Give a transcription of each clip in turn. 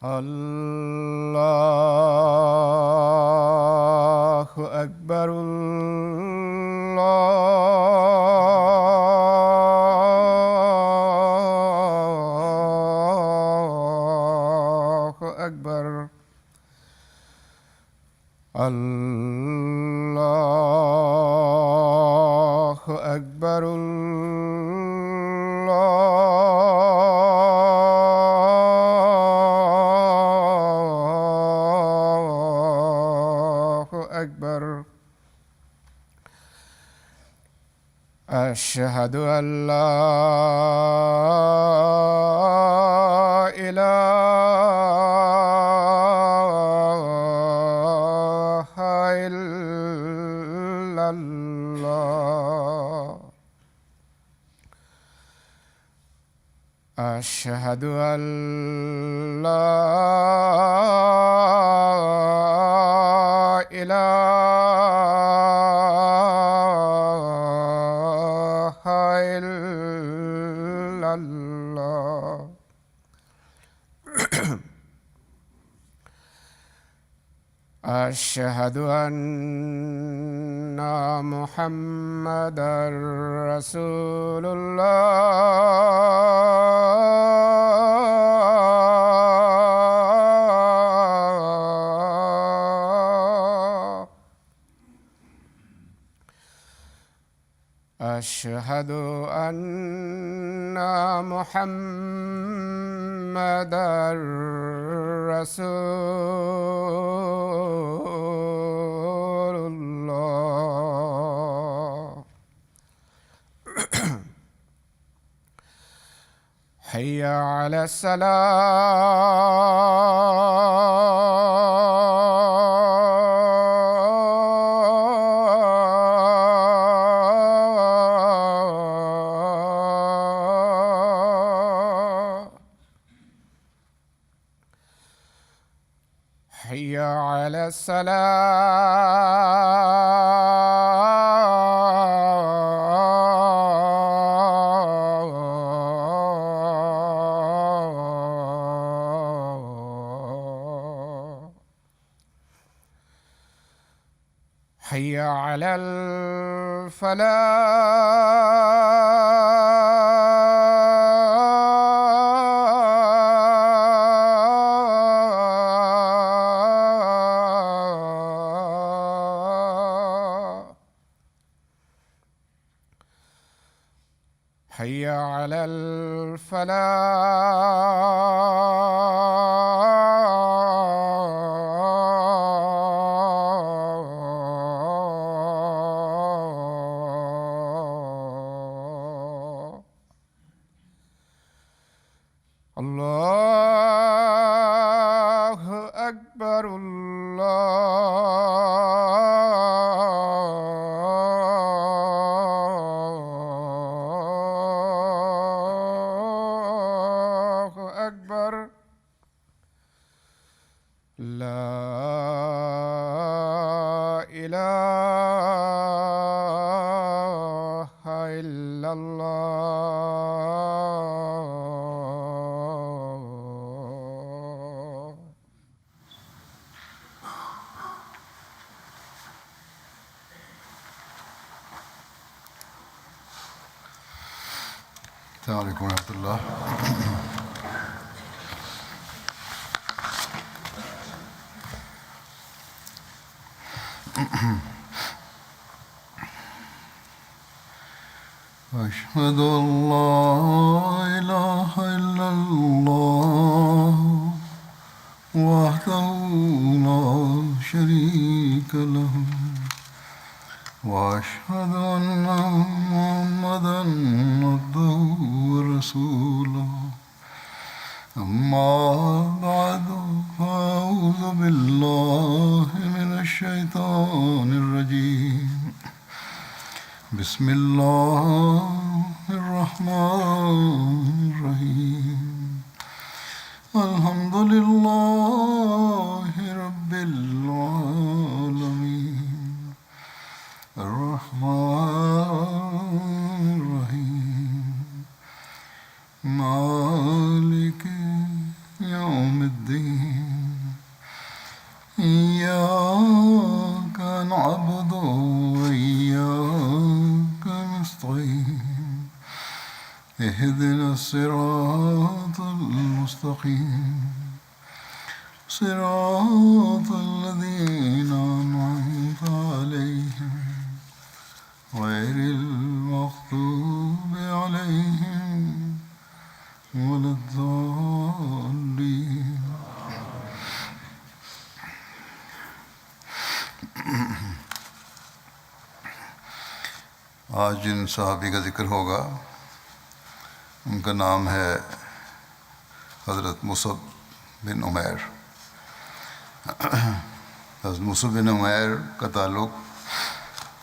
الله أكبر الله أكبر الله أكبر الله أكبر أشهد أن لا إله إلا الله أشهد أن لا إله إلا الله أشهد أن محمدًا رسول الله أشهد أن محمدًا رسول الله حي على الصلاة حي على الصلاة حي على الفلاح حي على الفلاح الله أكبر الله أكبر لا إله إلا الله السلام علیکم ورحمۃ اللہ. أشهد أن لا إله إلا الله وحده لا شريك له وأشهد أن محمدًا عبده ورسوله. أما بعد فأعوذ بالله من الشيطان الرجيم. بسم الله الرحمن الرحيم. الحمد لله رب العالمين. الرحمن الرحيم. مالك يوم الدين. اهدنا الصراط المستقيم صراط الذين أنعمت عليهم غير المغضوب عليهم ولا الضالين. آج جن صحابی کا ذکر ہوگا ان کا نام ہے حضرت مصعب بن عمیر. حضرت مصعب بن عمیر کا تعلق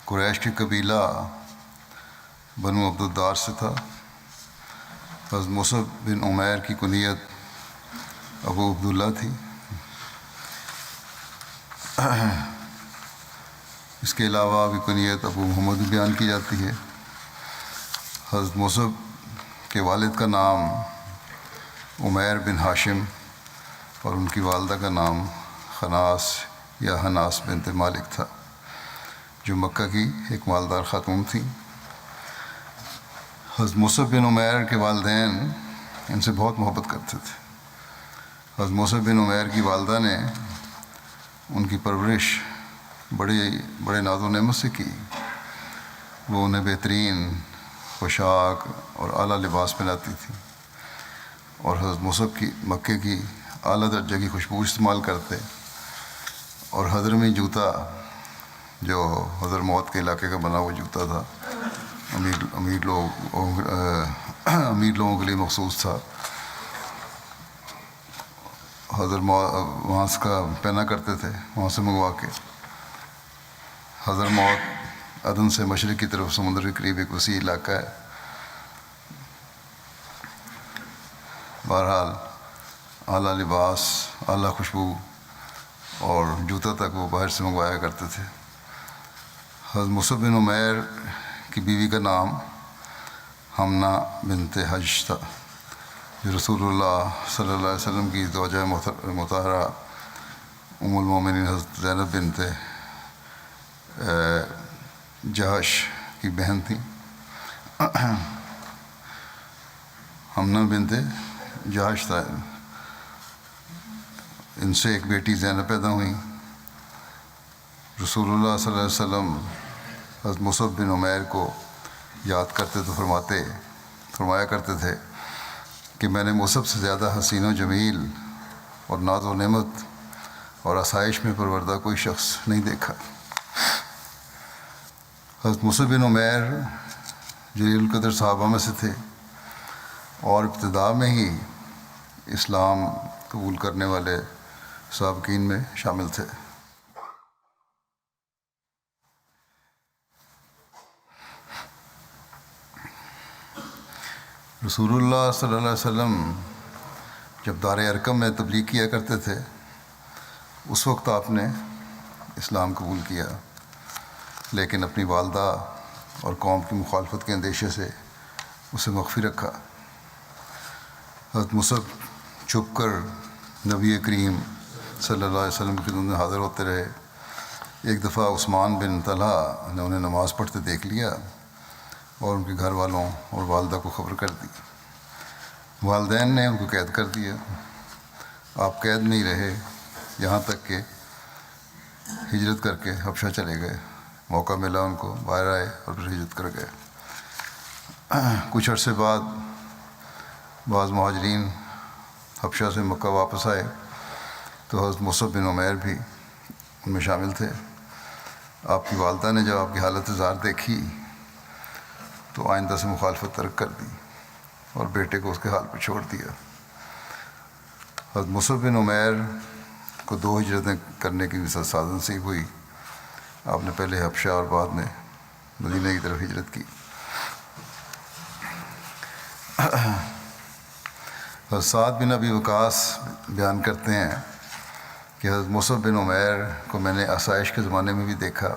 قریش کے قبیلہ بنو عبدالدار سے تھا. حضرت مصعب بن عمیر کی کنیت ابو عبداللہ تھی. اس کے علاوہ بھی کنیت ابو محمد بیان کی جاتی ہے. حضرت مصعب کے والد کا نام عمیر بن ہاشم اور ان کی والدہ کا نام خناس یا حناس بنت مالک تھا، جو مکہ کی ایک مالدار خاتون تھیں. حضرت مصعب بن عمیر کے والدین ان سے بہت محبت کرتے تھے. حضرت مصعب بن عمیر کی والدہ نے ان کی پرورش بڑے ناز و نعمت سے کی. وہ انہیں بہترین پوشاک اور اعلیٰ لباس پہناتی تھی اور حضرت مصعب کی مکے کی اعلیٰ درجے کی خوشبو استعمال کرتے اور حضرمی جوتا جو حضر موت کے علاقے کا بنا ہوا جوتا تھا، امیر لوگوں کے لیے مخصوص تھا، حضر وہاں سے کا پہنا کرتے تھے، وہاں سے منگوا کے. حضر موت عدن سے مشرق کی طرف سمندر کے قریب ایک وسیع علاقہ ہے. بہرحال اعلیٰ لباس، اعلیٰ خوشبو اور جوتا تک وہ باہر سے منگوایا کرتے تھے. حضرت مصعب بن عمیر کی بیوی کا نام حمنہ بنت حج تھا، جو رسول اللہ صلی اللہ علیہ وسلم کی زوجہ مطہرہ ام المومنین حضرت زینب بنت جہش کی بہن تھیں. حمنہ بنت جہش تھا. ان سے ایک بیٹی زینب پیدا ہوئی. رسول اللہ صلی اللہ علیہ وسلم حضرت مصعب بن عمیر کو یاد کرتے تو فرمایا کرتے تھے کہ میں نے مصعب سے زیادہ حسین و جمیل اور ناز و نعمت اور آسائش میں پروردہ کوئی شخص نہیں دیکھا. حضرت مصعب بن عمیر جلیل القدر صحابہ میں سے تھے اور ابتدا میں ہی اسلام قبول کرنے والے سابقین میں شامل تھے. رسول اللہ صلی اللہ علیہ وسلم جب دار ارقم میں تبلیغ کیا کرتے تھے اس وقت آپ نے اسلام قبول کیا، لیکن اپنی والدہ اور قوم کی مخالفت کے اندیشے سے اسے مخفی رکھا. حضرت مصعب چھپ کر نبی کریم صلی اللہ علیہ وسلم کی خدمت میں حاضر ہوتے رہے. ایک دفعہ عثمان بن طلحہ نے انہیں نماز پڑھتے دیکھ لیا اور ان کے گھر والوں اور والدہ کو خبر کر دی. والدین نے ان کو قید کر دیا. آپ قید نہیں رہے یہاں تک کہ ہجرت کر کے حبشہ چلے گئے. موقع ملا ان کو، باہر آئے اور پھر ہجرت کر گئے. کچھ عرصے بعد بعض مہاجرین حبشہ سے مکہ واپس آئے تو حضرت مصعب بن عمیر بھی ان میں شامل تھے. آپ کی والدہ نے جب آپ کی حالت زار دیکھی تو آئندہ سے مخالفت ترک کر دی اور بیٹے کو اس کے حال پر چھوڑ دیا. حضرت مصعب بن عمیر کو 2 ہجرتیں کرنے کی سعادت نصیب ہوئی. آپ نے پہلے حبشہ اور بعد میں مدینہ کی طرف ہجرت کی. حضرت سعد بن ابی وقاص بیان کرتے ہیں کہ حضرت مصعب بن عمیر کو میں نے آسائش کے زمانے میں بھی دیکھا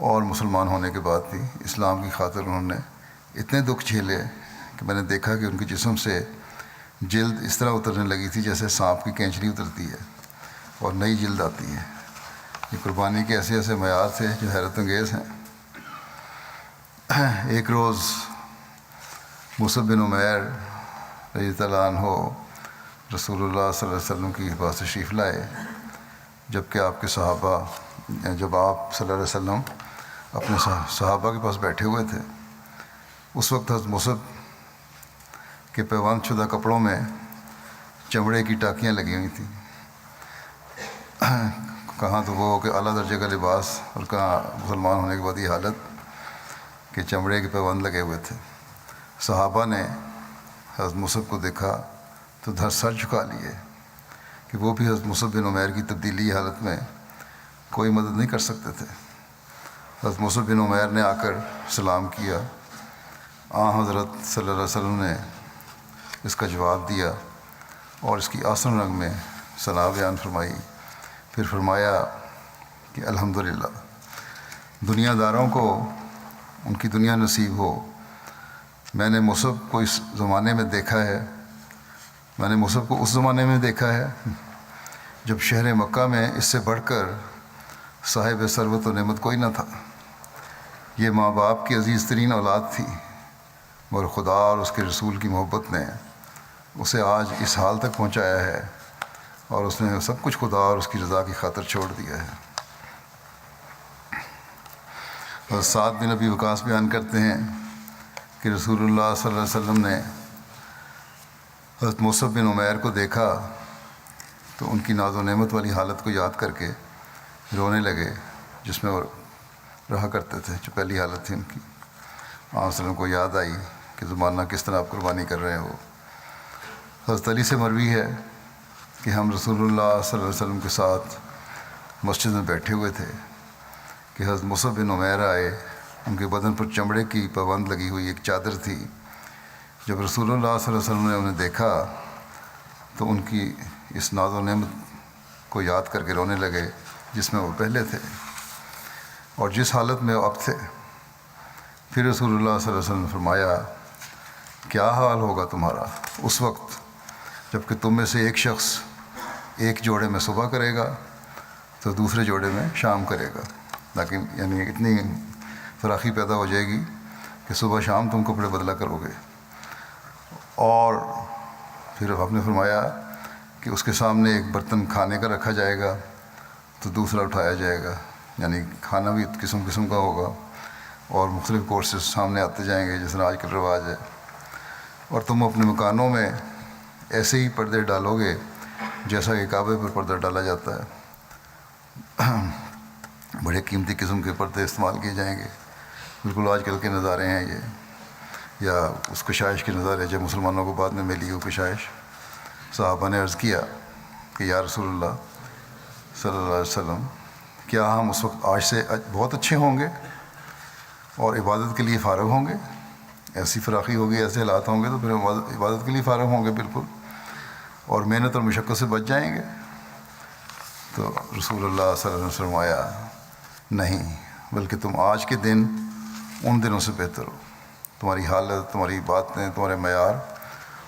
اور مسلمان ہونے کے بعد بھی اسلام کی خاطر انہوں نے اتنے دکھ جھیلے کہ میں نے دیکھا کہ ان کے جسم سے جلد اس طرح اترنے لگی تھی جیسے سانپ کی کینچری اترتی ہے اور نئی جلد آتی ہے. یہ قربانی کے ایسے ایسے معیار تھے جو حیرت انگیز ہیں. ایک روز مصعب بن عمیر رضی اللہ عنہ رسول اللہ صلی اللہ علیہ وسلم کی پاس تشریف لائے، جبکہ آپ کے صحابہ، جب آپ صلی اللہ علیہ وسلم اپنے صحابہ کے پاس بیٹھے ہوئے تھے، اس وقت حضرت مصعب کے پیوند شدہ کپڑوں میں چمڑے کی ٹاکیاں لگی ہوئی تھیں۔ کہاں تو وہ کہ اعلیٰ درجے کا لباس، اور کہاں مسلمان ہونے کے بعد یہ حالت کہ چمڑے کے پیوند لگے ہوئے تھے۔ صحابہ نے حضرت مصعب کو دیکھا تو سر جھکا لیے کہ وہ بھی حضرت مصعب بن عمیر کی تبدیلی حالت میں کوئی مدد نہیں کر سکتے تھے۔ حضرت مصعب بن عمیر نے آ کر سلام کیا، حضرت صلی اللہ علیہ وسلم نے اس کا جواب دیا اور اس کی آسن رنگ میں ثنا بیان فرمائی، پھر فرمایا کہ الحمدللہ، دنیا داروں کو ان کی دنیا نصیب ہو۔ میں نے مصعب کو اس زمانے میں دیکھا ہے، میں نے مصعب کو اس زمانے میں دیکھا ہے جب شہر مکہ میں اس سے بڑھ کر صاحب ثروت و نعمت کوئی نہ تھا۔ یہ ماں باپ کی عزیز ترین اولاد تھی، مگر خدا اور اس کے رسول کی محبت نے اسے آج اس حال تک پہنچایا ہے، اور اس نے سب کچھ خدا اور اس کی رضا کی خاطر چھوڑ دیا ہے۔ اور سعد بن ابی وقاص بیان کرتے ہیں کہ رسول اللہ صلی اللہ علیہ وسلم نے حضرت مصعب بن عمیر کو دیکھا تو ان کی ناز و نعمت والی حالت کو یاد کر کے رونے لگے، جس میں وہ رہا کرتے تھے، جو پہلی حالت تھی ان کی۔ آپ صلی اللہ علیہ وسلم کو یاد آئی کہ زمانہ کس طرح آپ قربانی کر رہے ہو۔ حضرت علی سے مروی ہے کہ ہم رسول اللہ صلی اللہ علیہ وسلم کے ساتھ مسجد میں بیٹھے ہوئے تھے کہ حضرت مصعب بن عمیر آئے، ان کے بدن پر چمڑے کی پابند لگی ہوئی ایک چادر تھی۔ جب رسول اللہ صلی اللہ علیہ وسلم نے انہیں دیکھا تو ان کی اس ناز و نعمت کو یاد کر کے رونے لگے جس میں وہ پہلے تھے اور جس حالت میں وہ اب تھے۔ پھر رسول اللہ صلی اللہ علیہ وسلم نے فرمایا، کیا حال ہوگا تمہارا اس وقت جب کہ تم میں سے ایک شخص ایک جوڑے میں صبح کرے گا تو دوسرے جوڑے میں شام کرے گا، لیکن یعنی اتنی فراخی پیدا ہو جائے گی کہ صبح شام تم کپڑے بدلا کرو گے۔ اور پھر آپ نے فرمایا کہ اس کے سامنے ایک برتن کھانے کا رکھا جائے گا تو دوسرا اٹھایا جائے گا، یعنی کھانا بھی قسم قسم کا ہوگا، اور مختلف کورسز سامنے آتے جائیں گے جس طرح آج کل رواج ہے۔ اور تم اپنے مکانوں میں ایسے ہی پردے ڈالو گے جیسا کہ کعبے پر پردہ ڈالا جاتا ہے۔ بڑے قیمتی قسم کے پردے استعمال کیے جائیں گے، بالکل آج کل کے نظارے ہیں یہ، یا اس کشائش کے نظارے جو مسلمانوں کو بعد میں ملی وہ کشائش۔ صحابہ نے عرض کیا کہ یا رسول اللہ صلی اللہ علیہ وسلم، کیا ہم اس وقت آج سے بہت اچھے ہوں گے اور عبادت کے لیے فارغ ہوں گے؟ ایسی فراخی ہوگی، ایسے حالات ہوں گے تو پھر عبادت کے لیے فارغ ہوں گے بالکل، اور محنت اور مشقت سے بچ جائیں گے؟ تو رسول اللہ صلی اللہ علیہ وسلم آیا، نہیں، بلکہ تم آج کے دن ان دنوں سے بہتر ہو، تمہاری حالت، تمہاری باتیں، تمہارے معیار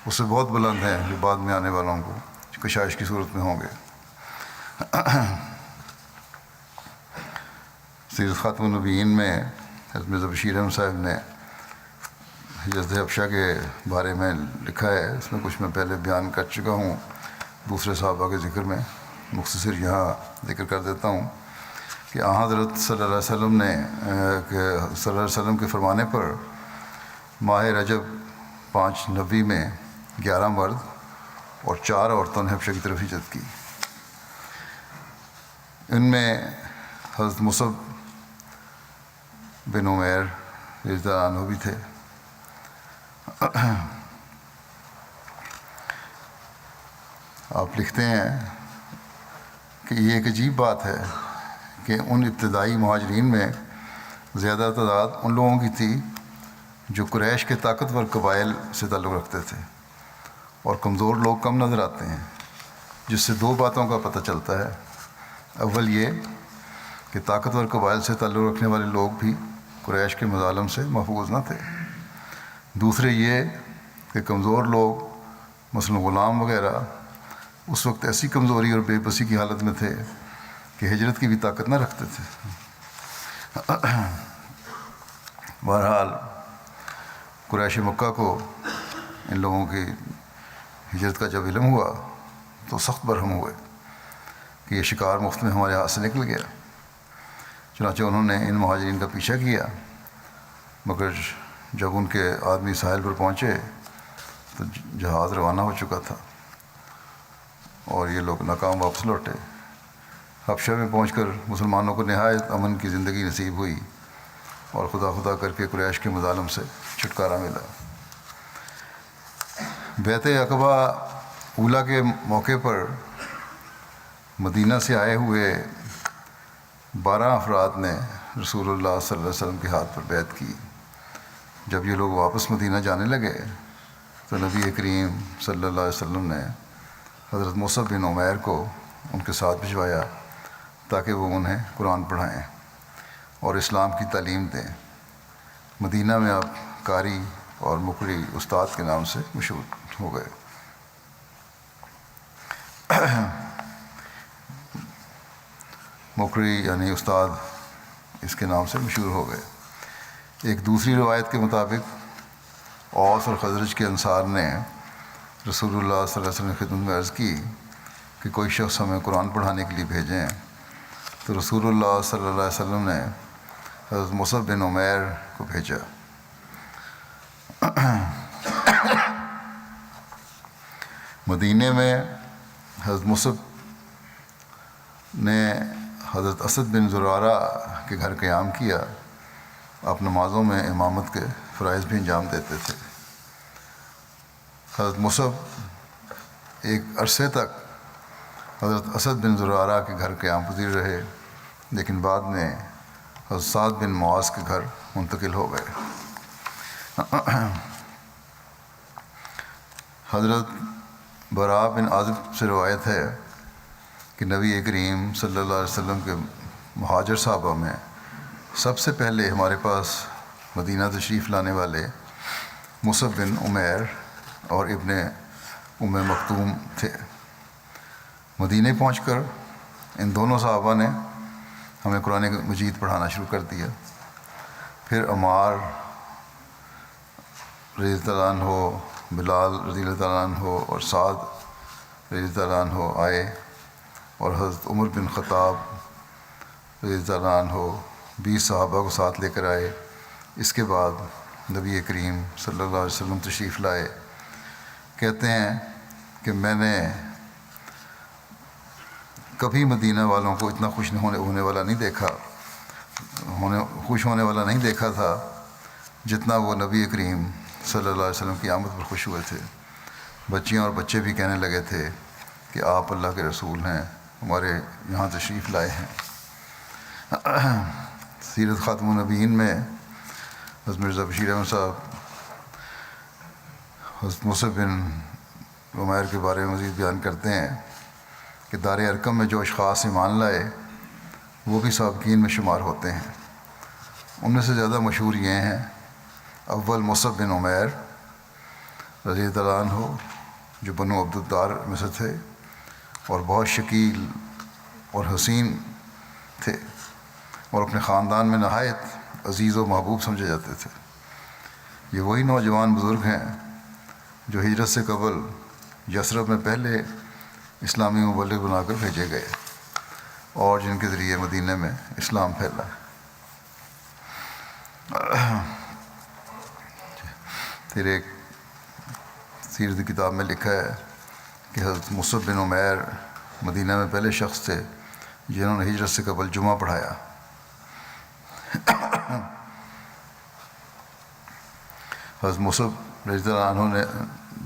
اس سے بہت بلند ہیں جو بعد میں آنے والوں کو کشائش کی صورت میں ہوں گے۔ سیرت خاتم النبیین میں حضرت مرزا بشیر احمد صاحب نے حجرت حبشہ کے بارے میں لکھا ہے، اس میں کچھ میں پہلے بیان کر چکا ہوں دوسرے صحابہ کے ذکر میں، مختصر یہاں ذکر کر دیتا ہوں کہ حضرت صلی اللہ علیہ وسلم نے صلی اللہ علیہ وسلم کے فرمانے پر ماہ رجب 590 میں 11 مرد اور 4 عورتوں نے حبشہ کی طرف ہجرت کی۔ ان میں حضرت مصعب بن عمیر رضی اللہ عنہ بھی تھے۔ آپ لکھتے ہیں کہ یہ ایک عجیب بات ہے کہ ان ابتدائی مہاجرین میں زیادہ تعداد ان لوگوں کی تھی جو قریش کے طاقتور قبائل سے تعلق رکھتے تھے، اور کمزور لوگ کم نظر آتے ہیں، جس سے 2 باتوں کا پتہ چلتا ہے۔ اول یہ کہ طاقتور قبائل سے تعلق رکھنے والے لوگ بھی قریش کے مظالم سے محفوظ نہ تھے۔ دوسرے یہ کہ کمزور لوگ مثلا غلام وغیرہ اس وقت ایسی کمزوری اور بے بسی کی حالت میں تھے کہ ہجرت کی بھی طاقت نہ رکھتے تھے۔ بہرحال قریش مکہ کو ان لوگوں کی ہجرت کا جب علم ہوا تو سخت برہم ہوئے کہ یہ شکار مفت میں ہمارے ہاتھ سے نکل گیا. چنانچہ انہوں نے ان مہاجرین کا پیچھا کیا، مگر جب ان کے آدمی ساحل پر پہنچے تو جہاز روانہ ہو چکا تھا اور یہ لوگ ناکام واپس لوٹے. حبشہ میں پہنچ کر مسلمانوں کو نہایت امن کی زندگی نصیب ہوئی اور خدا خدا کر کے قریش کے مظالم سے چھٹکارا ملا. بیعت عقبہ اولیٰ کے موقع پر مدینہ سے آئے ہوئے 12 افراد نے رسول اللہ صلی اللہ علیہ وسلم کے ہاتھ پر بیعت کی. جب یہ لوگ واپس مدینہ جانے لگے تو نبی کریم صلی اللہ علیہ وسلم نے حضرت مصعب بن عمیر کو ان کے ساتھ بھجوایا تاکہ وہ انہیں قرآن پڑھائیں اور اسلام کی تعلیم دیں. مدینہ میں آپ قاری اور مقری استاد کے نام سے مشہور ہو گئے. مقری یعنی استاد اس کے نام سے مشہور ہو گئے. ایک دوسری روایت کے مطابق اوس اور خزرج کے انصار نے رسول اللہ صلی اللہ علیہ وسلم کی خدمت میں عرض کی کہ کوئی شخص ہمیں قرآن پڑھانے کے لیے بھیجیں، تو رسول اللہ صلی اللہ علیہ وسلم نے حضرت مصعب بن عمیر کو بھیجا. مدینے میں حضرت مصعب نے حضرت اسد بن زرارہ کے گھر قیام کیا. آپ نمازوں میں امامت کے فرائض بھی انجام دیتے تھے. حضرت مصعب ایک عرصے تک حضرت اسد بن زرارہ کے گھر قیام پذیر رہے، لیکن بعد میں حضرت سعد بن معاذ کے گھر منتقل ہو گئے. حضرت براء بن عازب سے روایت ہے کہ نبی کریم صلی اللہ علیہ وسلم کے مہاجر صحابہ میں سب سے پہلے ہمارے پاس مدینہ تشریف لانے والے مصعب بن عمیر اور ابن ام مکتوم تھے. مدینہ پہنچ کر ان دونوں صحابہ نے ہمیں قرآن مجید پڑھانا شروع کر دیا. پھر عمار رضی اللہ عنہ، بلال رضی اللہ عنہ اور سعد رضی اللہ عنہ آئے اور حضرت عمر بن خطاب رضی اللہ عنہ 20 صحابہ کو ساتھ لے کر آئے. اس کے بعد نبی کریم صلی اللہ علیہ وسلم تشریف لائے. کہتے ہیں کہ میں نے کبھی مدینہ والوں کو اتنا خوش ہونے والا نہیں دیکھا تھا جتنا وہ نبی کریم صلی اللہ علیہ وسلم کی آمد پر خوش ہوئے تھے. بچیاں اور بچے بھی کہنے لگے تھے کہ آپ اللہ کے رسول ہیں، ہمارے یہاں تشریف لائے ہیں. سیرت خاتم النبیین میں حضرت مرزا بشیر احمد صاحب حضرت مصعب بن عمیر کے بارے میں مزید بیان کرتے ہیں کہ دار ارقم میں جو اشخاص ایمان لائے وہ بھی سابقین میں شمار ہوتے ہیں. ان میں سے زیادہ مشہور یہ ہیں: اول مصعب بن عمیر رضی اللہ عنہ جو بنو عبدالدار میں سے تھے اور بہت شکیل اور حسین تھے اور اپنے خاندان میں نہایت عزیز و محبوب سمجھے جاتے تھے. یہ وہی نوجوان بزرگ ہیں جو ہجرت سے قبل یثرب میں پہلے اسلامی مبلغ بنا کر بھیجے گئے اور جن کے ذریعے مدینہ میں اسلام پھیلا. پھر ایک سیرت کتاب میں لکھا ہے کہ حضرت مصعب بن عمیر مدینہ میں پہلے شخص تھے جنہوں نے ہجرت سے قبل جمعہ پڑھایا. حضرت مصعب رضی اللہ عنہ نے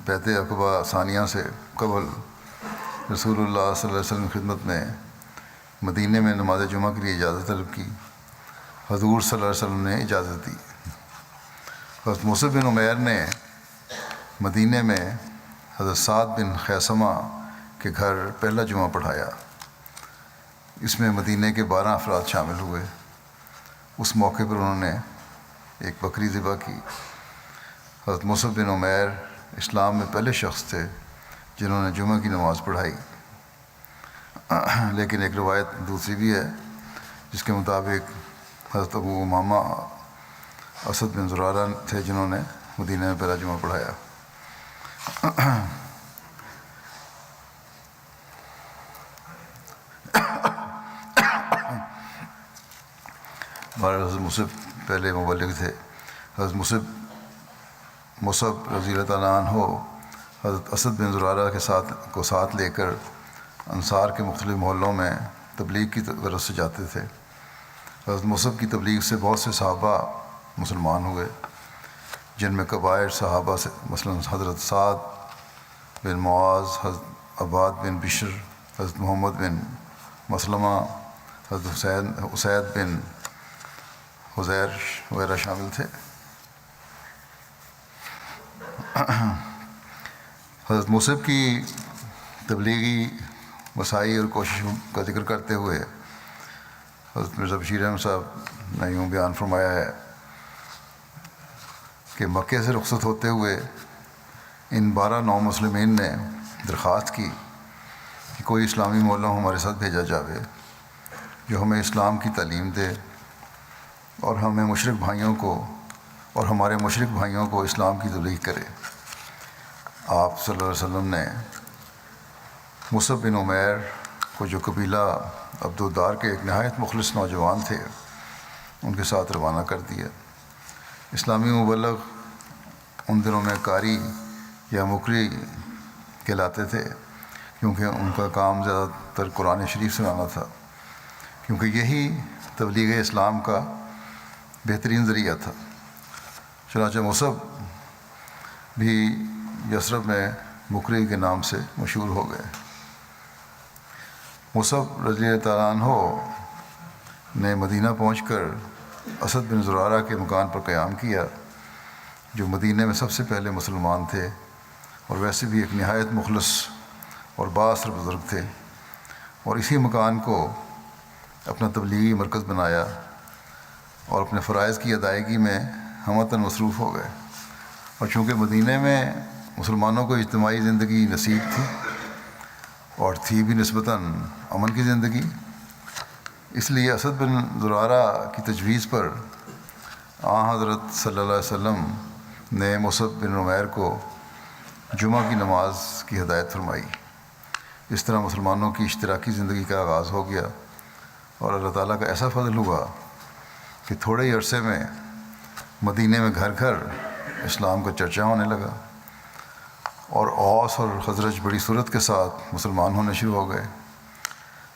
بیعت عقبہ ثانیہ سے قبل رسول اللہ صلی اللہ علیہ وسلم کی خدمت میں مدینہ میں نماز جمعہ کے لیے اجازت طلب کی. حضور صلی اللہ علیہ وسلم نے اجازت دی. حضرت مصعب بن عمیر نے مدینہ میں حضرت سعد بن خیثمہ کے گھر پہلا جمعہ پڑھایا. اس میں مدینہ کے 12 افراد شامل ہوئے. اس موقع پر انہوں نے ایک بکری ذبح کی. حضرت مصعب بن عمیر اسلام میں پہلے شخص تھے جنہوں نے جمعہ کی نماز پڑھائی. لیکن ایک روایت دوسری بھی ہے جس کے مطابق حضرت ابو امامہ اسد بن زرارہ تھے جنہوں نے مدینہ میں پہلا جمعہ پڑھایا۔ ہمارے حضرت مصعب پہلے مبلغ تھے۔ حضرت مصعب رضی اللہ تعالیٰ عنہ حضرت اسد بن زرارہ کو ساتھ لے کر انصار کے مختلف محلوں میں تبلیغ کی غرض سے جاتے تھے۔ حضرت مصعب کی تبلیغ سے بہت سے صحابہ مسلمان ہوئے، جن میں کبائر صحابہ سے مثلاً حضرت سعد بن معاذ، حضرت عباد بن بشر، حضرت محمد بن مسلمہ، حضرت اسید بن حضیر وغیرہ شامل تھے۔ حضرت مصعب کی تبلیغی وسائی اور کوششوں کا ذکر کرتے ہوئے حضرت مرزا بشیر احمد صاحب نے یوں بیان فرمایا ہے کہ مکے سے رخصت ہوتے ہوئے ان 12 نو مسلمین نے درخواست کی کہ کوئی اسلامی مولوی ہمارے ساتھ بھیجا جاوے جو ہمیں اسلام کی تعلیم دے اور ہمارے مشرک بھائیوں کو اسلام کی تبلیغ کرے۔ آپ صلی اللہ علیہ وسلم نے مصعب بن عمیر کو، جو قبیلہ عبدالدار کے ایک نہایت مخلص نوجوان تھے، ان کے ساتھ روانہ کر دیا۔ اسلامی مبلغ ان دنوں میں قاری یا مقری کہلاتے تھے، کیونکہ ان کا کام زیادہ تر قرآن شریف سنانا تھا، کیونکہ یہی تبلیغ اسلام کا بہترین ذریعہ تھا۔ چنانچہ مصعب بھی یثرب میں مقری کے نام سے مشہور ہو گئے۔ مصعب رضی اللہ تعالیٰ عنہ نے مدینہ پہنچ کر اسد بن زرارہ کے مکان پر قیام کیا، جو مدینہ میں سب سے پہلے مسلمان تھے اور ویسے بھی ایک نہایت مخلص اور بااثر بزرگ تھے، اور اسی مکان کو اپنا تبلیغی مرکز بنایا اور اپنے فرائض کی ادائیگی میں ہمتاً مصروف ہو گئے۔ اور چونکہ مدینہ میں مسلمانوں کو اجتماعی زندگی نصیب تھی اور تھی بھی نسبتاً امن کی زندگی، اس لیے اسد بن زرارہ کی تجویز پر حضرت صلی اللہ علیہ وسلم نے مصعب بن عمیر کو جمعہ کی نماز کی ہدایت فرمائی۔ اس طرح مسلمانوں کی اشتراکی زندگی کا آغاز ہو گیا، اور اللہ تعالیٰ کا ایسا فضل ہوا کہ تھوڑے ہی عرصے میں مدینہ میں گھر گھر اسلام کا چرچا ہونے لگا، اور اوس اور خزرج بڑی صورت کے ساتھ مسلمان ہونے شروع ہو گئے۔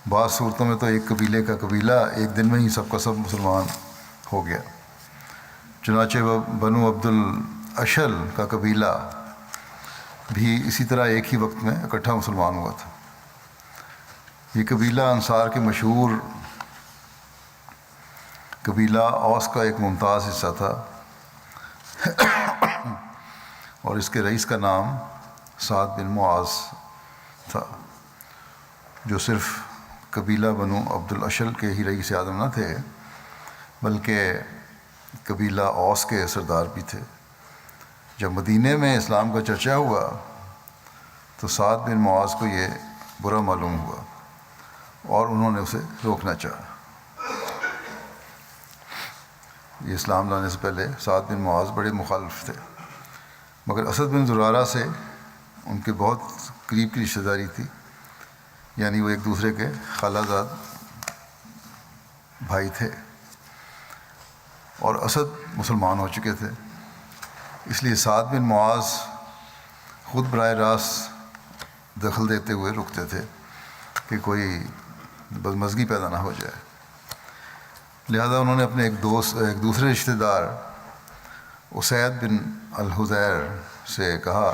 بعض صورتوں میں تو ایک قبیلے کا قبیلہ ایک دن میں ہی سب کا سب مسلمان ہو گیا۔ چنانچہ بنو عبد الاشل کا قبیلہ بھی اسی طرح ایک ہی وقت میں اکٹھا مسلمان ہوا تھا۔ یہ قبیلہ انصار کے مشہور قبیلہ اوس کا ایک ممتاز حصہ تھا، اور اس کے رئیس کا نام سعد بن معاذ تھا، جو صرف قبیلہ بنو عبد الاشل کے ہی رئیس اعظم نہ تھے، بلکہ قبیلہ اوس کے سردار بھی تھے۔ جب مدینہ میں اسلام کا چرچا ہوا تو سعد بن معاذ کو یہ برا معلوم ہوا، اور انہوں نے اسے روکنا چاہا۔ یہ اسلام لانے سے پہلے سعد بن معاذ بڑے مخالف تھے، مگر اسد بن زرارہ سے ان کے بہت قریب کی رشتہ داری تھی، یعنی وہ ایک دوسرے کے خالہ زاد بھائی تھے، اور اسد مسلمان ہو چکے تھے۔ اس لیے سعد بن معاذ خود براہ راست دخل دیتے ہوئے رکتے تھے کہ کوئی بدمزگی پیدا نہ ہو جائے۔ لہذا انہوں نے اپنے ایک دوسرے رشتہ دار اسید بن الحضیر سے کہا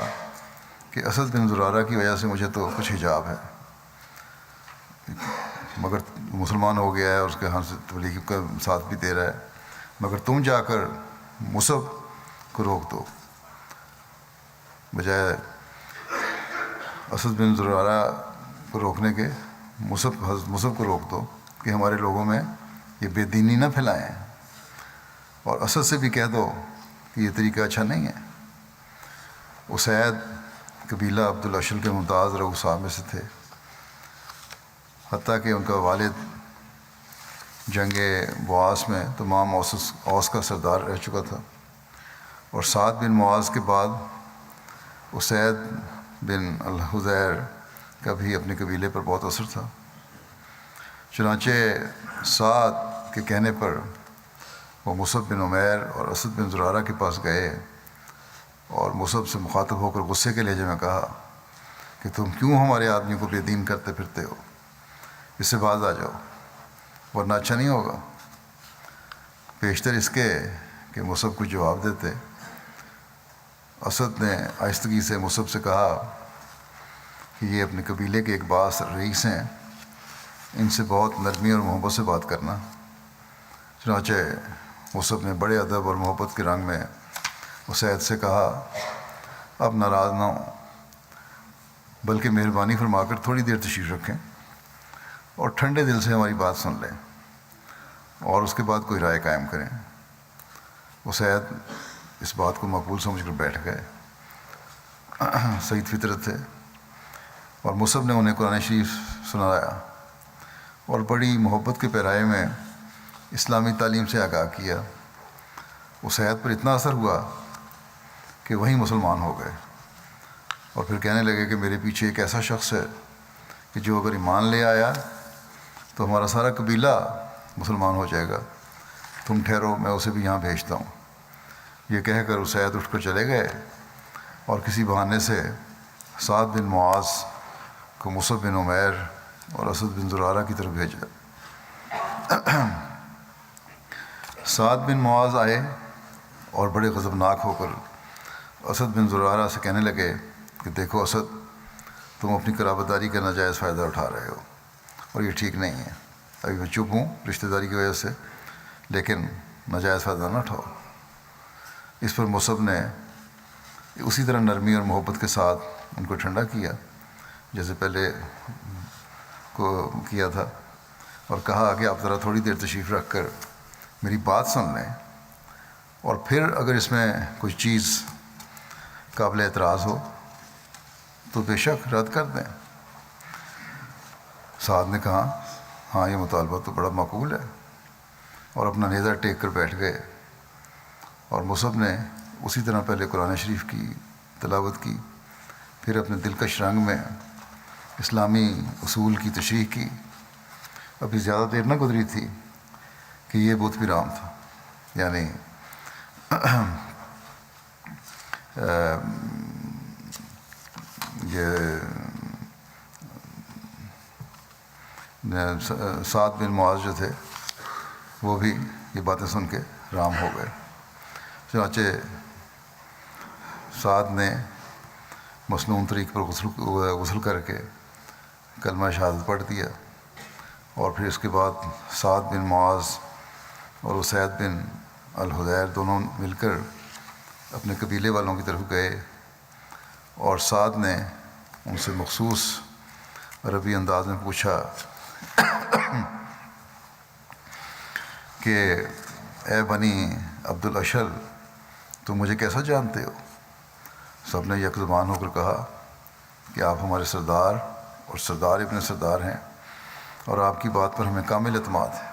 کہ اسد بن زرارہ کی وجہ سے مجھے تو کچھ حجاب ہے، مگر مسلمان ہو گیا ہے اور اس کے ہاں سے تبلیغ کا ساتھ بھی دے رہا ہے، مگر تم جا کر مصعب کو روک دو، بجائے اسد بن زرارہ کو روکنے کے حضرت مصعب کو روک دو کہ ہمارے لوگوں میں یہ بے دینی نہ پھیلائیں، اور اسد سے بھی کہہ دو کہ یہ طریقہ اچھا نہیں ہے۔ اسید قبیلہ عبد الاشل کے ممتاز رؤساء میں سے تھے، حتیٰ کہ ان کا والد جنگ بعاث میں تمام اوس کا سردار رہ چکا تھا، اور سعد بن معاذ کے بعد اسید بن الحضیر کا بھی اپنے قبیلے پر بہت اثر تھا۔ چنانچہ سعد کے کہنے پر وہ مصعب بن عمیر اور اسد بن زرارہ کے پاس گئے اور مصعب سے مخاطب ہو کر غصے کے لہجے میں کہا کہ تم کیوں ہمارے آدمی کو بے دین کرتے پھرتے ہو؟ اس سے باز آ جاؤ ورنہ اچھا نہیں ہوگا۔ بیشتر اس کے کہ مصعب کو جواب دیتے، اسد نے آہستگی سے مصعب سے کہا کہ یہ اپنے قبیلے کے ایک بااثر رئیس ہیں، ان سے بہت نرمی اور محبت سے بات کرنا۔ چنانچہ مصعب نے بڑے ادب اور محبت کے رنگ میں اسید سے کہا، اب ناراض نہ ہوں، بلکہ مہربانی فرما کر تھوڑی دیر تشریف رکھیں اور ٹھنڈے دل سے ہماری بات سن لیں اور اس کے بعد کوئی رائے قائم کریں۔ اسید اس بات کو مقبول سمجھ کر بیٹھ گئے، سعید فطرت تھے، اور مصعب نے انہیں قرآن شریف سنایا اور بڑی محبت کے پیرائے میں اسلامی تعلیم سے آگاہ کیا۔ اسید پر اتنا اثر ہوا کہ وہیں مسلمان ہو گئے اور پھر کہنے لگے کہ میرے پیچھے ایک ایسا شخص ہے کہ جو اگر ایمان لے آیا تو ہمارا سارا قبیلہ مسلمان ہو جائے گا، تم ٹھہرو میں اسے بھی یہاں بھیجتا ہوں۔ یہ کہہ کر اسید اٹھ کر چلے گئے اور کسی بہانے سے سعد بن معاذ کو مصعب بن عمیر اور اسد بن زرارہ کی طرف بھیجا۔ سعد بن معاذ آئے اور بڑے غضبناک ہو کر اسد بن زرارہ سے کہنے لگے کہ دیکھو اسد، تم اپنی قرابت داری کا ناجائز فائدہ اٹھا رہے ہو اور یہ ٹھیک نہیں ہے۔ ابھی میں چپ ہوں رشتہ داری کی وجہ سے، لیکن ناجائز فائدہ نہ اٹھاؤ۔ اس پر مصعب نے اسی طرح نرمی اور محبت کے ساتھ ان کو ٹھنڈا کیا جیسے پہلے کو کیا تھا، اور کہا کہ آپ ذرا تھوڑی دیر تشریف رکھ کر میری بات سن لیں اور پھر اگر اس میں کوئی چیز قابل اعتراض ہو تو بے شک رد کر دیں۔ سعد نے کہا ہاں یہ مطالبہ تو بڑا معقول ہے، اور اپنا نیزہ ٹیک کر بیٹھ گئے، اور مصعب نے اسی طرح پہلے قرآن شریف کی تلاوت کی، پھر اپنے دلکش رنگ میں اسلامی اصول کی تشریح کی۔ ابھی زیادہ دیر نہ گزری تھی کہ یہ بت پیرام تھا، یعنی سعد بن معاذ جو تھے وہ بھی یہ باتیں سن کے رام ہو گئے۔ چنانچہ سعد نے مصنون طریق پر غسل کر کے کلمہ شہادت پڑھ دیا، اور پھر اس کے بعد سعد بن معاذ اور اسید بن الحضیر دونوں مل کر اپنے قبیلے والوں کی طرف گئے، اور سعد نے ان سے مخصوص عربی انداز میں پوچھا کہ اے بنی عبد الاشل، تم مجھے کیسا جانتے ہو؟ سب نے یک زبان ہو کر کہا کہ آپ ہمارے سردار اور سردار ابن سردار ہیں، اور آپ کی بات پر ہمیں کامل اعتماد ہے۔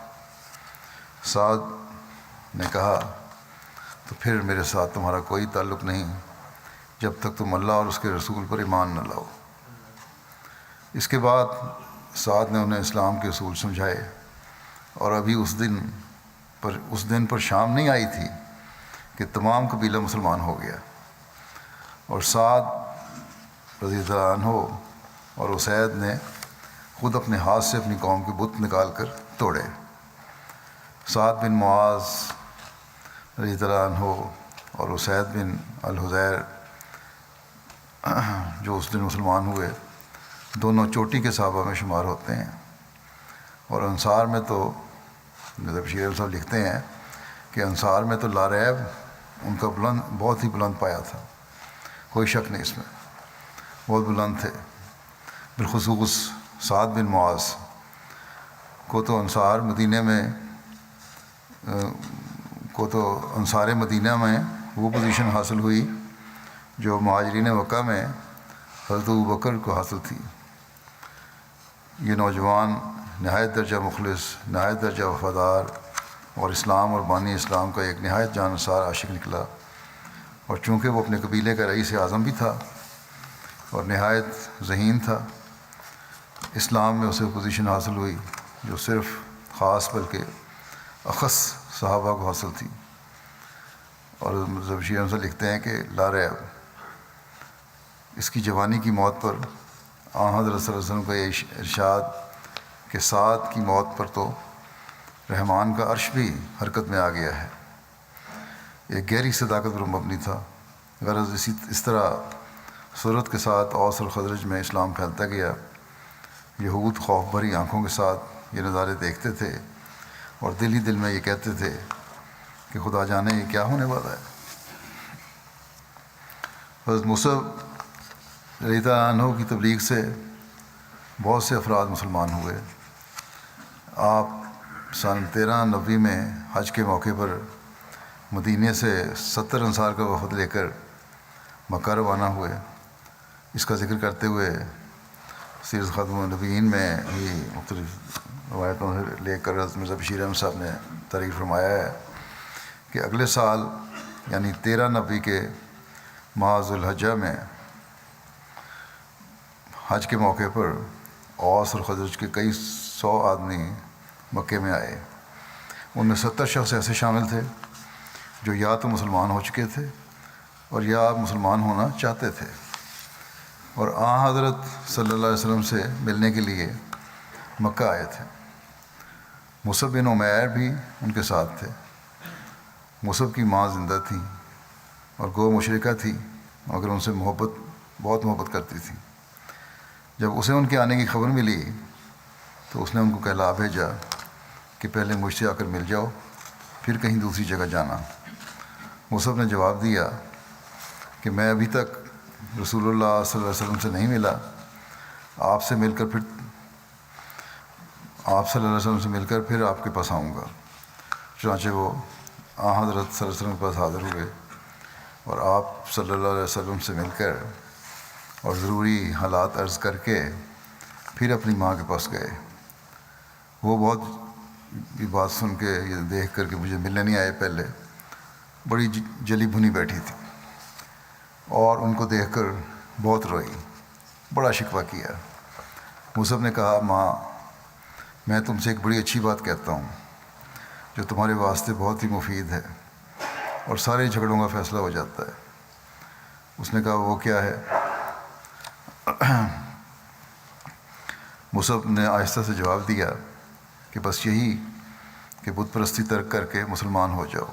سعد نے کہا تو پھر میرے ساتھ تمہارا کوئی تعلق نہیں جب تک تم اللہ اور اس کے رسول پر ایمان نہ لاؤ۔ اس کے بعد سعد نے انہیں اسلام کے اصول سمجھائے، اور ابھی اس دن پر شام نہیں آئی تھی کہ تمام قبیلہ مسلمان ہو گیا، اور سعد رضی اللہ عنہ اور اسید نے خود اپنے ہاتھ سے اپنی قوم کے بت نکال کر توڑے۔ سعد بن معاذ رضی اللہ عنہ اور اسید بن الحضیر جو اس دن مسلمان ہوئے، دونوں چوٹی کے صحابہ میں شمار ہوتے ہیں، اور انصار میں تو بشیر صاحب لکھتے ہیں کہ انصار میں تو لاریب ان کا بہت ہی بلند پایا تھا، کوئی شک نہیں اس میں، بہت بلند تھے۔ بالخصوص سعد بن معاذ کو تو انصار مدینہ میں وہ پوزیشن حاصل ہوئی جو مہاجرین مکہ میں حضرت ابوبکر کو حاصل تھی۔ یہ نوجوان نہایت درجہ مخلص، نہایت درجہ وفادار، اور اسلام اور بانی اسلام کا ایک نہایت جانصار عاشق نکلا، اور چونکہ وہ اپنے قبیلے کا رئیس اعظم بھی تھا اور نہایت ذہین تھا، اسلام میں اسے پوزیشن حاصل ہوئی جو صرف خاص بلکہ اخص صحابہ کو حاصل تھی۔ اور زبشیر ہم سے لکھتے ہیں کہ لا ریب اس کی جوانی کی موت پر حضرت صلی اللہ علیہ وسلم کا یہ ارشاد کہ سعد کی موت پر تو رحمان کا عرش بھی حرکت میں آ گیا ہے، ایک گہری صداقت پر مبنی تھا۔ غرض اس طرح صورت کے ساتھ اوس اور خزرج میں اسلام پھیلتا گیا۔ یہود خوف بھری آنکھوں کے ساتھ یہ نظارے دیکھتے تھے اور دل ہی دل میں یہ کہتے تھے کہ خدا جانے یہ کیا ہونے والا ہے۔ حضرت مصعب رضی اللہ عنہ کی تبلیغ سے بہت سے افراد مسلمان ہوئے۔ آپ سن 1390 میں حج کے موقع پر مدینے سے 70 انصار کا وفد لے کر مکہ روانہ ہوئے۔ اس کا ذکر کرتے ہوئے سیرت خاتم النبیین میں بھی مختلف روایتوں سے لے کر حضرت مرزا بشیر احمد صاحب نے تعریف فرمایا ہے کہ اگلے سال یعنی 1390 کے ماہ ذوالحجہ میں حج کے موقع پر اوس اور خزرج کے کئی 100 آدمی مکے میں آئے۔ ان میں 70 شخص ایسے شامل تھے جو یا تو مسلمان ہو چکے تھے اور یا مسلمان ہونا چاہتے تھے، اور حضرت صلی اللہ علیہ وسلم سے ملنے کے لیے مکہ آئے تھے۔ مصعب بن عمیر بھی ان کے ساتھ تھے۔ مصعب کی ماں زندہ تھی اور گو مشرکہ تھی، مگر ان سے بہت محبت کرتی تھی۔ جب اسے ان کے آنے کی خبر ملی تو اس نے ان کو کہلا بھیجا کہ پہلے مجھ سے آ کر مل جاؤ، پھر کہیں دوسری جگہ جانا۔ مصعب نے جواب دیا کہ میں ابھی تک رسول اللہ صلی اللہ علیہ وسلم سے نہیں ملا، آپ صلی اللہ علیہ وسلم سے مل کر پھر آپ کے پاس آؤں گا۔ چنانچہ وہ حضرت صلی اللہ علیہ وسلم کے پاس حاضر ہوئے اور آپ صلی اللہ علیہ وسلم سے مل کر اور ضروری حالات عرض کر کے پھر اپنی ماں کے پاس گئے۔ وہ بہت یہ بات سن کے یہ دیکھ کر کہ مجھے ملنے نہیں آئے پہلے، بڑی جلی بھنی بیٹھی تھی اور ان کو دیکھ کر بہت روئی، بڑا شکوہ کیا۔ مصعب نے کہا ماں، میں تم سے ایک بڑی اچھی بات کہتا ہوں جو تمہارے واسطے بہت ہی مفید ہے اور سارے جھگڑوں کا فیصلہ ہو جاتا ہے۔ اس نے کہا وہ کیا ہے؟ مصعب نے آہستہ سے جواب دیا کہ بس یہی کہ بت پرستی ترک کر کے مسلمان ہو جاؤ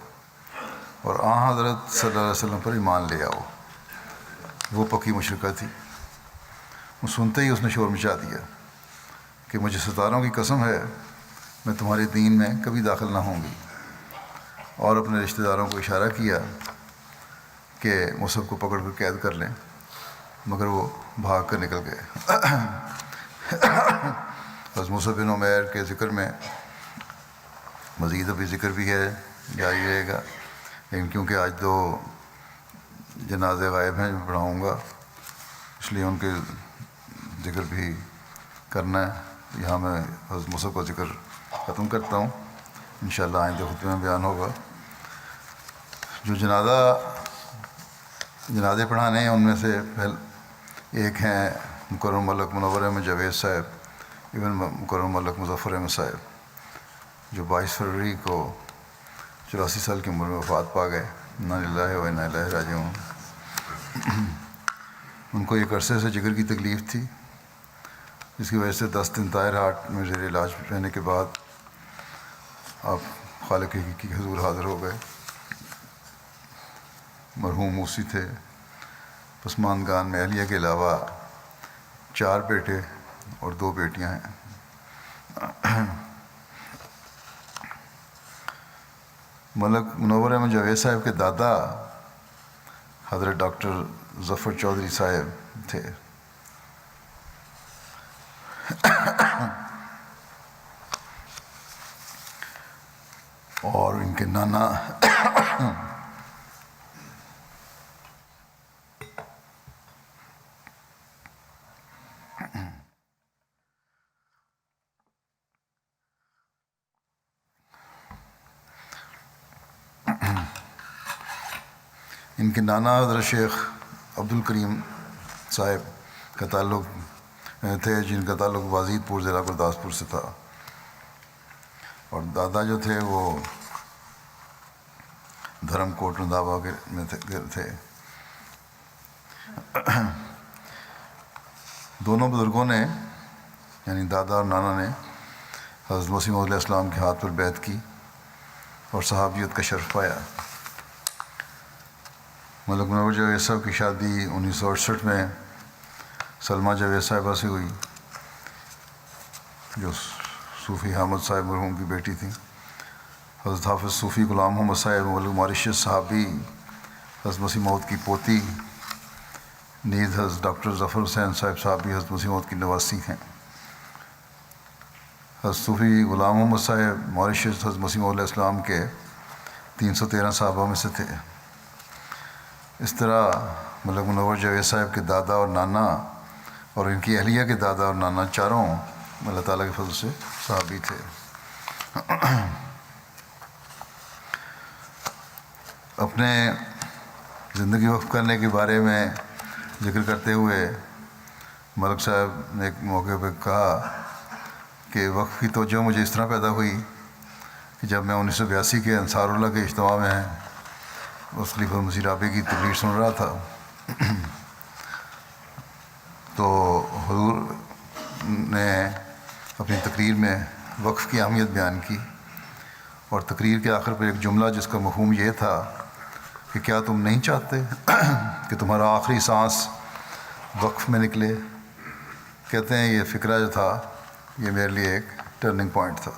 اور حضرت صلی اللہ علیہ وسلم پر ایمان لے آؤ۔ وہ پکی مشرکہ تھی۔ وہ سنتے ہی اس نے شور مچا دیا کہ مجھے ستاروں کی قسم ہے میں تمہارے دین میں کبھی داخل نہ ہوں گی، اور اپنے رشتہ داروں کو اشارہ کیا کہ مصعب کو پکڑ کر قید کر لیں، مگر وہ بھاگ کر نکل گئے۔ بس مصعب بن عمیر کے ذکر میں مزید ابھی ذکر بھی ہے، جاری رہے گا، لیکن کیونکہ آج 2 جنازے غائب ہیں جو پڑھاؤں گا، اس لیے ان کے ذکر بھی کرنا ہے۔ یہاں میں حضرت مصعب کا ذکر ختم کرتا ہوں، انشاءاللہ آئندہ خطبے میں بیان ہوگا۔ جو جنازے پڑھانے ہیں ان میں سے ایک ہیں مکرم ملک منور احمد جاوید صاحب، مکرم ملک مظفر احمد صاحب، جو 22 فروری کو 84 سال کی عمر میں وفات پا گئے۔ انا للہ و انا الیہ راجعون۔ ان کو ایک عرصے سے جگر کی تکلیف تھی، جس کی وجہ سے 10 دن طاہر ہاٹ میں زیر علاج رہنے کے بعد آپ خالق حقیقی کے حضور حاضر ہو گئے۔ مرحوم موسی تھے۔ پسماندگان میں اہلیہ کے علاوہ 4 بیٹے اور 2 بیٹیاں ہیں۔ ملک منور احمد جاوید صاحب کے دادا حضرت ڈاکٹر ظفر چودھری صاحب تھے۔ اور ان کے نانا ان کے نانا حضرت شیخ عبدالکریم صاحب کا تعلق تھے، جن کا تعلق وازید پور ضلع گرداسپور سے تھا، اور دادا جو تھے وہ دھرم کوٹ رنداوا میں تھے۔ دونوں بزرگوں نے یعنی دادا اور نانا نے حضرت مسیح موعود علیہ السلام کے ہاتھ پر بیعت کی اور صحابیت کا شرف پایا۔ ملک منور جاوید صاحب کی شادی 1968 میں سلمہ جاوید صاحبہ سے ہوئی، جو صوفی حامد صاحب مرحوم کی بیٹی تھیں۔ حضرت حافظ صوفی غلام محمد صاحب ملک ماریشس صحابی حضرت مسیح موعود کی پوتی، نیز حضرت ڈاکٹر ظفر حسین صاحب صحابی حضرت مسیح موعود کی نواسی ہیں۔ حضرت صوفی غلام محمد صاحب ماریشس حضرت مسیح موعود علیہ السلام کے 313 صحابہ میں سے تھے۔ اس طرح ملک منور جاوید صاحب کے دادا اور نانا اور ان کی اہلیہ کے دادا اور نانا چاروں اللہ تعالیٰ کے فضل سے صحابی تھے۔ اپنے زندگی وقف کرنے کے بارے میں ذکر کرتے ہوئے ملک صاحب نے ایک موقع پہ کہا کہ وقف کی توجہ مجھے اس طرح پیدا ہوئی کہ جب میں 1982 کے انصار اللہ کے اجتماع میں اس خلیفہ مسیح رابع کی تقریر سن رہا تھا، تو حضور نے اپنی تقریر میں وقف کی اہمیت بیان کی، اور تقریر کے آخر پر ایک جملہ جس کا مفہوم یہ تھا کہ کیا تم نہیں چاہتے کہ تمہارا آخری سانس وقف میں نکلے؟ کہتے ہیں یہ فقرہ جو تھا یہ میرے لیے ایک ٹرننگ پوائنٹ تھا۔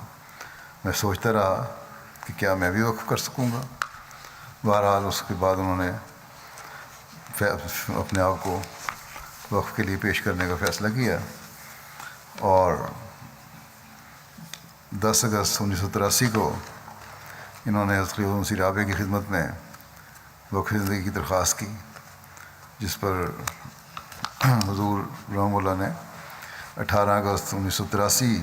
میں سوچتا رہا کہ کیا میں بھی وقف کر سکوں گا۔ بہرحال اس کے بعد انہوں نے اپنے آپ کو وقف کے لیے پیش کرنے کا فیصلہ کیا، اور 10 اگست 1983 کو انہوں نے حضرت خلیفہ مسیح رابع کی خدمت میں وقف زندگی کی درخواست کی، جس پر حضور رحمہ اللہ نے 18 اگست 1983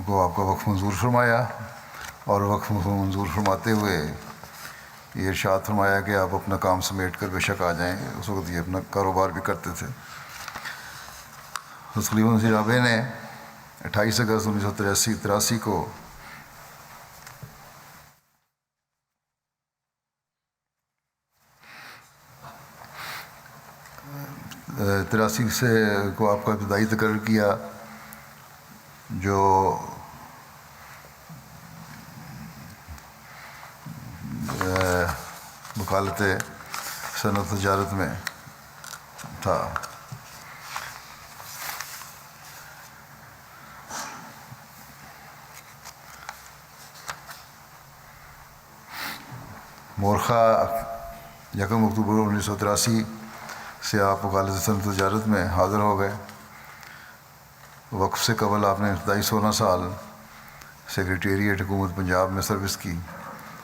کو آپ کا وقف منظور فرمایا، اور وقف منظور فرماتے ہوئے یہ ارشاد فرمایا کہ آپ اپنا کام سمیٹ کر بے شک آ جائیں۔ اس وقت یہ اپنا کاروبار بھی کرتے تھے۔ حضرت خلیفہ مسیح رابع نے 28 اگست 1983 کو آپ کا ابتدائی تقرر کیا، جو وکالت صنعت تجارت میں تھا۔ مورخہ 1 اکتوبر 1983 سے آپ وکالت صنعت تجارت میں حاضر ہو گئے۔ وقف سے قبل آپ نے ابتدائی 16 سال سیکریٹریٹ حکومت پنجاب میں سروس کی۔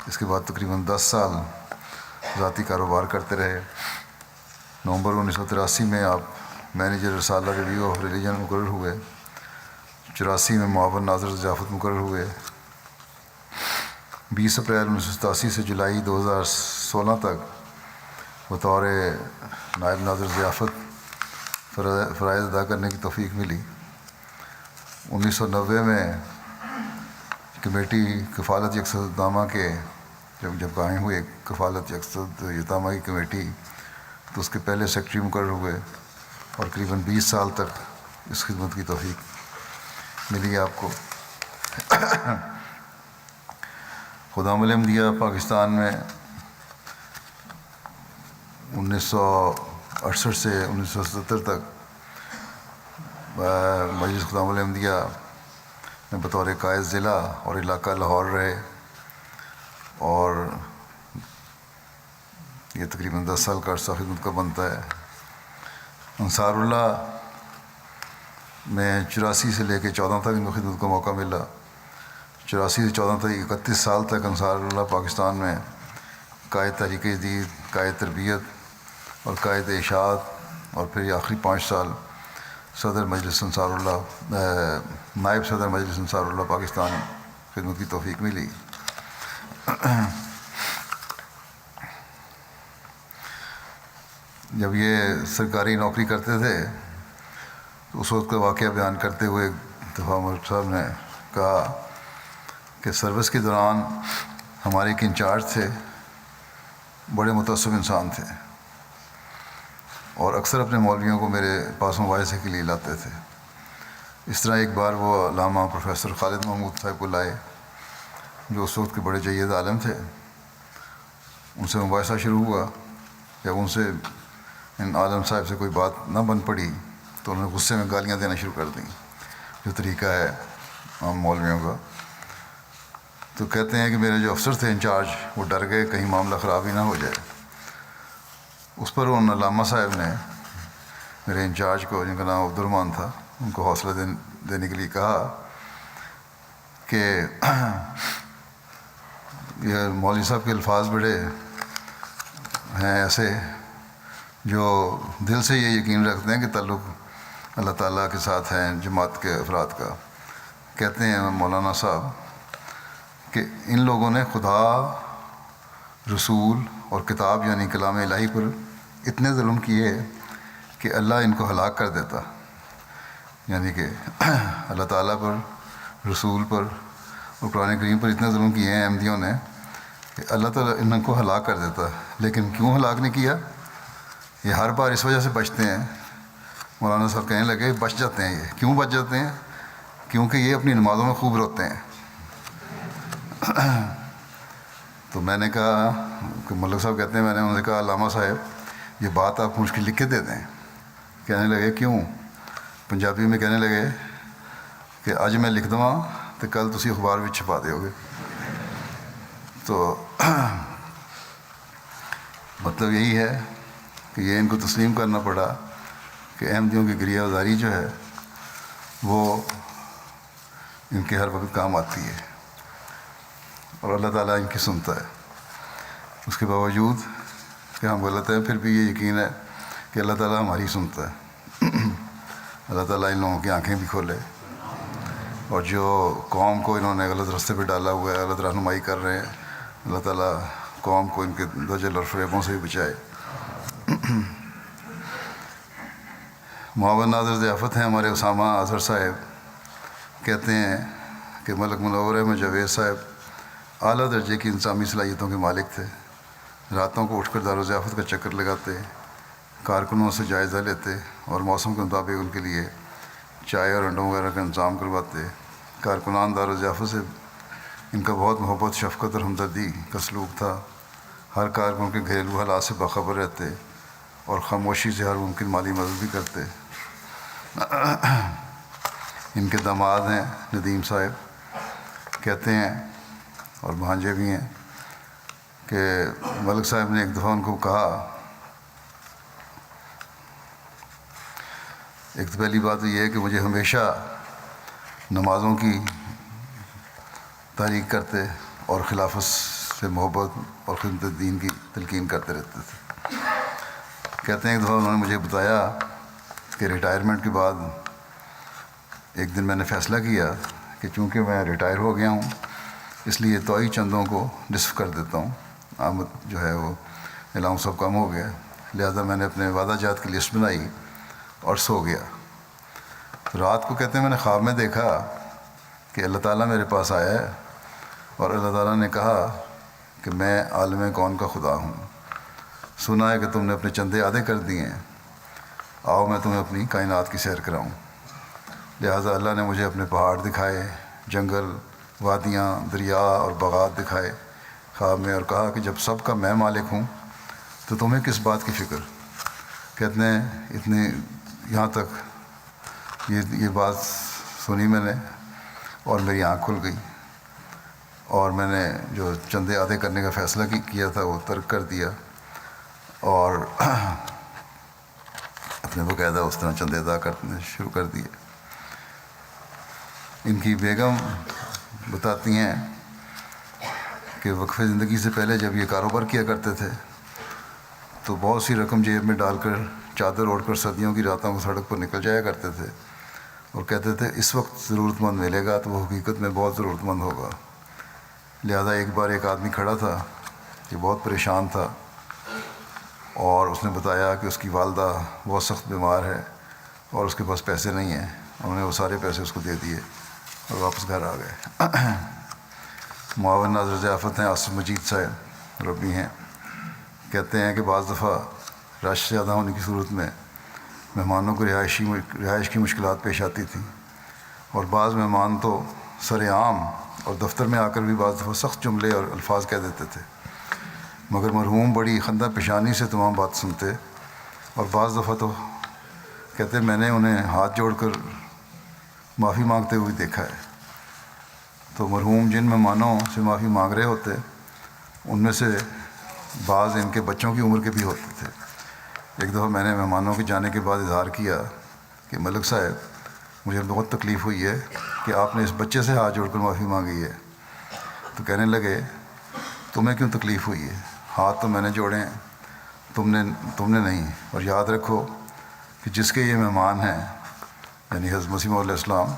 اس کے بعد تقریباً 10 سال ذاتی کاروبار کرتے رہے۔ نومبر 1983 میں آپ مینیجر رسالہ ریویو آف ریلیجن مقرر ہوئے۔ 84 میں معاون ناظر ضیافت مقرر ہوئے۔ 20 اپریل 1987 سے جولائی 2016 تک بطور نائب ناظر ضیافت فرائض ادا کرنے کی توفیق ملی۔ 1990 میں کمیٹی کفالت یکسودامہ کے جب قائم ہوئے کفالت یکسودامہ کی کمیٹی، تو اس کے پہلے سیکرٹری مقرر ہوئے، اور قریباً 20 سال تک اس خدمت کی توفیق ملی آپ کو۔ خدام الاحمدیہ پاکستان میں 1968 سے 1977 تک مجلس خدام الاحمدیہ میں بطور قائد ضلع اور علاقہ لاہور رہے، اور یہ تقریباً 10 سال کا عرصہ خدمت کا بنتا ہے۔ انصار اللہ میں 84 سے لے کے 14 تک ان کو خدمت کا موقع ملا۔ 84 سے 14 تک 31 سال تک انصار اللہ پاکستان میں قائد تحریک جدید، قائد تربیت اور قائد اشاعت، اور پھر یہ آخری 5 سال صدر مجلس انصار اللہ، نائب صدر مجلس انصار اللہ پاکستان خدمت کی توفیق ملی۔ جب یہ سرکاری نوکری کرتے تھے تو اس وقت کا واقعہ بیان کرتے ہوئے ایک دفعہ ملک صاحب نے کہا کہ سروس کے دوران ہمارے ایک انچارج تھے، بڑے متعصب انسان تھے، اور اکثر اپنے مولویوں کو میرے پاس مباحثے کے لیے لاتے تھے۔ اس طرح ایک بار وہ علامہ پروفیسر خالد محمود صاحب کو لائے، جو اس وقت کے بڑے جید عالم تھے۔ ان سے مباحثہ شروع ہوا۔ جب ان سے ان عالم صاحب سے کوئی بات نہ بن پڑی تو انہوں نے غصے میں گالیاں دینا شروع کر دیں، جو طریقہ ہے عام مولویوں کا۔ تو کہتے ہیں کہ میرے جو افسر تھے انچارج، وہ ڈر گئے کہیں معاملہ خراب ہی نہ ہو جائے۔ اس پر ان علامہ صاحب نے میرے انچارج کو، جن کا نام عبد الرحمٰن تھا، ان کو حوصلہ دینے کے لیے کہا کہ یہ مولوی صاحب کے الفاظ بڑے ہیں ایسے جو دل سے یہ یقین رکھتے ہیں کہ تعلق اللہ تعالیٰ کے ساتھ ہیں جماعت کے افراد کا۔ کہتے ہیں مولانا صاحب کہ ان لوگوں نے خدا، رسول اور کتاب یعنی کلام الہی پر اتنے ظلم کیے کہ اللہ ان کو ہلاک کر دیتا۔ یعنی کہ اللہ تعالیٰ پر، رسول پر اور قرآن کریم پر اتنے ظلم کیے ہیں احمدیوں نے کہ اللہ تعالیٰ ان کو ہلاک کر دیتا۔ لیکن کیوں ہلاک نہیں کیا؟ یہ ہر بار اس وجہ سے بچتے ہیں۔ مولانا صاحب کہنے لگے بچ جاتے ہیں۔ یہ کیوں بچ جاتے ہیں؟ کیونکہ یہ اپنی نمازوں میں خوب روتے ہیں۔ تو میں نے کہا کہ ملک صاحب کہتے ہیں، میں نے انہوں نے کہا علامہ صاحب یہ بات آپ مجھ کی لکھ کے دے دیں۔ کہنے لگے کیوں؟ پنجابی میں کہنے لگے کہ آج میں لکھ دوں تو کل تسی اخبار بھی چھپا دو گے۔ تو مطلب یہی ہے کہ یہ ان کو تسلیم کرنا پڑا کہ احمدیوں کی گریہ وزاری جو ہے وہ ان کے ہر وقت کام آتی ہے، اور اللہ تعالیٰ ان کی سنتا ہے۔ اس کے باوجود کہ ہم غلط ہیں، پھر بھی یہ یقین ہے کہ اللہ تعالیٰ ہماری سنتا ہے۔ اللہ تعالیٰ ان لوگوں کی آنکھیں بھی کھولے، اور جو قوم کو انہوں نے غلط راستے پہ ڈالا ہوا ہے، غلط رہنمائی کر رہے ہیں، اللہ تعالیٰ قوم کو ان کے دجل اور فریبوں سے بھی بچائے۔ معاون ناظر ضیافت ہیں ہمارے اسامہ اظہر صاحب۔ کہتے ہیں کہ ملک منور میں جاوید صاحب اعلیٰ درجے کی انسانی صلاحیتوں کے مالک تھے۔ راتوں کو اٹھ کر دار و ضیافت کا چکر لگاتے، کارکنوں سے جائزہ لیتے اور موسم کے مطابق ان کے لیے چائے اور انڈوں وغیرہ کا انتظام کرواتے۔ کارکنان دار و ضیافت سے ان کا بہت محبت، شفقت اور ہمدردی کا سلوک تھا۔ ہر کارکن کے گھریلو حالات سے باخبر رہتے اور خاموشی سے ہر ممکن مالی مدد بھی کرتے۔ ان کے داماد ہیں ندیم صاحب، کہتے ہیں اور بھانجے بھی ہیں کہ ملک صاحب نے ایک دفعہ ان کو کہا، ایک تو پہلی بات یہ ہے کہ مجھے ہمیشہ نمازوں کی تحریک کرتے اور خلافت سے محبت اور خدمت دین کی تلقین کرتے رہتے تھے۔ کہتے ہیں ایک دفعہ انہوں نے مجھے بتایا کہ ریٹائرمنٹ کے بعد ایک دن میں نے فیصلہ کیا کہ چونکہ میں ریٹائر ہو گیا ہوں، اس لیے توئی چندوں کو نصف کر دیتا ہوں۔ آمد جو ہے وہ الاؤنس سب کم ہو گیا، لہذا میں نے اپنے وعدہ جات کی لسٹ بنائی اور سو گیا۔ رات کو کہتے ہیں میں نے خواب میں دیکھا کہ اللہ تعالیٰ میرے پاس آیا ہے اور اللہ تعالیٰ نے کہا کہ میں عالم کون کا خدا ہوں، سنا ہے کہ تم نے اپنے چندے آدھے کر دیے ہیں، آؤ میں تمہیں اپنی کائنات کی سیر کراؤں۔ لہٰذا اللہ نے مجھے اپنے پہاڑ دکھائے، جنگل، وادیاں، دریا اور باغات دکھائے خواب میں، اور کہا کہ جب سب کا میں مالک ہوں تو تمہیں کس بات کی فکر۔ کہتے ہیں اتنے یہاں تک یہ بات سنی میں نے اور میری آنکھ کھل گئی، اور میں نے جو چندے آدھے کرنے کا فیصلہ کیا تھا وہ ترک کر دیا اور اپنے باقاعدہ اس طرح چندے ادا کرنے شروع کر دیے۔ ان کی بیگم بتاتی ہیں کہ وقف زندگی سے پہلے جب یہ کاروبار کیا کرتے تھے تو بہت سی رقم جیب میں ڈال کر چادر اوڑھ کر صدیوں کی راتوں کو سڑک پر نکل جایا کرتے تھے، اور کہتے تھے اس وقت ضرورت مند ملے گا تو وہ حقیقت میں بہت ضرورت مند ہوگا، لہذا ایک بار ایک آدمی کھڑا تھا کہ بہت پریشان تھا، اور اس نے بتایا کہ اس کی والدہ بہت سخت بیمار ہے اور اس کے پاس پیسے نہیں ہیں. انہوں نے وہ سارے پیسے اس کو دے دیے اور واپس گھر آ گئے. معاون ناظر ضیافت ہیں آصف مجید صاحب ربی ہیں، کہتے ہیں کہ بعض دفعہ رش زیادہ ہونے کی صورت میں مہمانوں کو رہائش کی مشکلات پیش آتی تھیں، اور بعض مہمان تو سر عام اور دفتر میں آ کر بھی بعض دفعہ سخت جملے اور الفاظ کہہ دیتے تھے، مگر مرحوم بڑی خندہ پیشانی سے تمام بات سنتے، اور بعض دفعہ تو کہتے میں نے انہیں ہاتھ جوڑ کر معافی مانگتے ہوئے دیکھا ہے. تو مرحوم جن مہمانوں سے معافی مانگ رہے ہوتے ان میں سے بعض ان کے بچوں کی عمر کے بھی ہوتے تھے. ایک دفعہ میں نے مہمانوں کے جانے کے بعد اظہار کیا کہ ملک صاحب مجھے بہت تکلیف ہوئی ہے کہ آپ نے اس بچے سے ہاتھ جوڑ کر معافی مانگی ہے. تو کہنے لگے تمہیں کیوں تکلیف ہوئی ہے، ہاتھ تو میں نے جوڑے ہیں، تم نے نہیں. اور یاد رکھو کہ جس کے یہ مہمان ہیں یعنی حضرت مسیح علیہ السلام،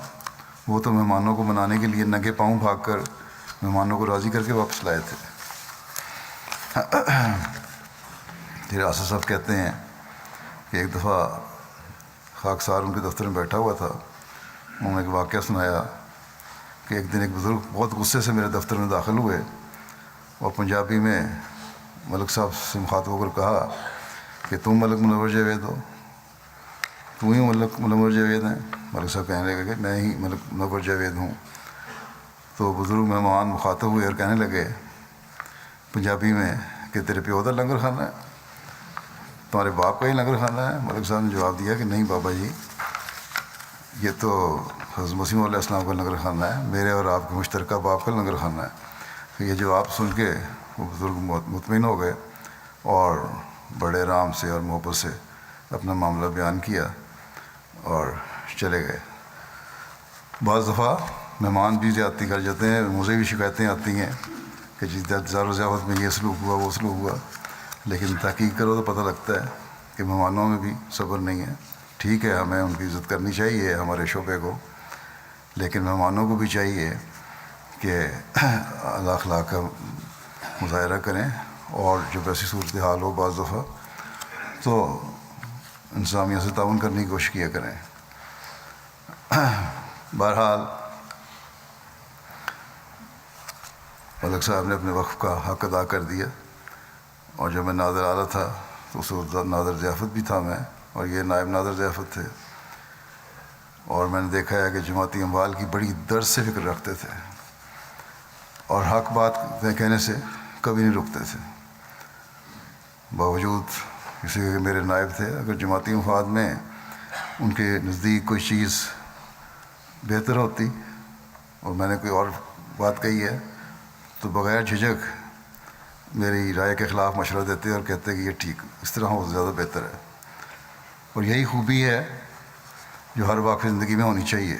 وہ تو مہمانوں کو منانے کے لیے ننگے پاؤں بھاگ کر مہمانوں کو راضی کر کے واپس لائے تھے. پھر آصف صاحب کہتے ہیں کہ ایک دفعہ خاکسار ان کے دفتر میں بیٹھا ہوا تھا، انہوں نے ایک واقعہ سنایا کہ ایک دن ایک بزرگ بہت غصے سے میرے دفتر میں داخل ہوئے اور پنجابی میں ملک صاحب سے مخاطب ہو کر کہا کہ تم ملک منور جاوید ہو، تم ہی ملک منور جاوید ہیں. ملک صاحب کہنے لگے کہ میں ہی ملک منور جاوید ہوں. تو بزرگ مہمان مخاطب ہوئے اور کہنے لگے پنجابی میں کہ تیرے پیو کا لنگر کھانا ہے، تمہارے باپ کا ہی لنگر کھانا ہے. ملک صاحب نے جواب دیا کہ نہیں بابا جی، یہ تو حضرت مسیح علیہ السلام کا لنگر کھانا ہے، میرے اور آپ کے مشترکہ باپ کا لنگر کھانا ہے. یہ جواب سن کے وہ بزرگ مطمئن ہو گئے اور بڑے آرام سے اور محبت سے اپنا معاملہ بیان کیا اور چلے گئے. بعض دفعہ مہمان بھی زیادتی کر جاتے ہیں، مجھے بھی شکایتیں آتی ہیں کہ جی زار و ضیافت میں یہ سلوک ہوا وہ سلوک ہوا، لیکن تحقیق کرو تو پتہ لگتا ہے کہ مہمانوں میں بھی صبر نہیں ہے. ٹھیک ہے، ہمیں ان کی عزت کرنی چاہیے ہمارے شعبے کو، لیکن مہمانوں کو بھی چاہیے کہ اعلیٰ اخلاق کا مظاہرہ کریں، اور جب ایسی صورتحال ہو بعض دفعہ تو انتظامیہ سے تعاون کرنے کی کوشش کیا کریں. بہرحال ملک صاحب نے اپنے وقف کا حق ادا کر دیا، اور جب میں ناظر اعلیٰ تھا تو اس وقت ناظر ضیافت بھی تھا میں، اور یہ نائب ناظر ضیافت تھے. اور میں نے دیکھا ہے کہ جماعتی اموال کی بڑی درد سے فکر رکھتے تھے اور حق بات کہنے سے کبھی نہیں رکتے تھے. باوجود اسی کہ میرے نائب تھے، اگر جماعتی مفاد میں ان کے نزدیک کوئی چیز بہتر ہوتی اور میں نے کوئی اور بات کہی ہے تو بغیر جھجک میری رائے کے خلاف مشورہ دیتے اور کہتے کہ یہ ٹھیک اس طرح ہو زیادہ بہتر ہے. اور یہی خوبی ہے جو ہر واقعی زندگی میں ہونی چاہیے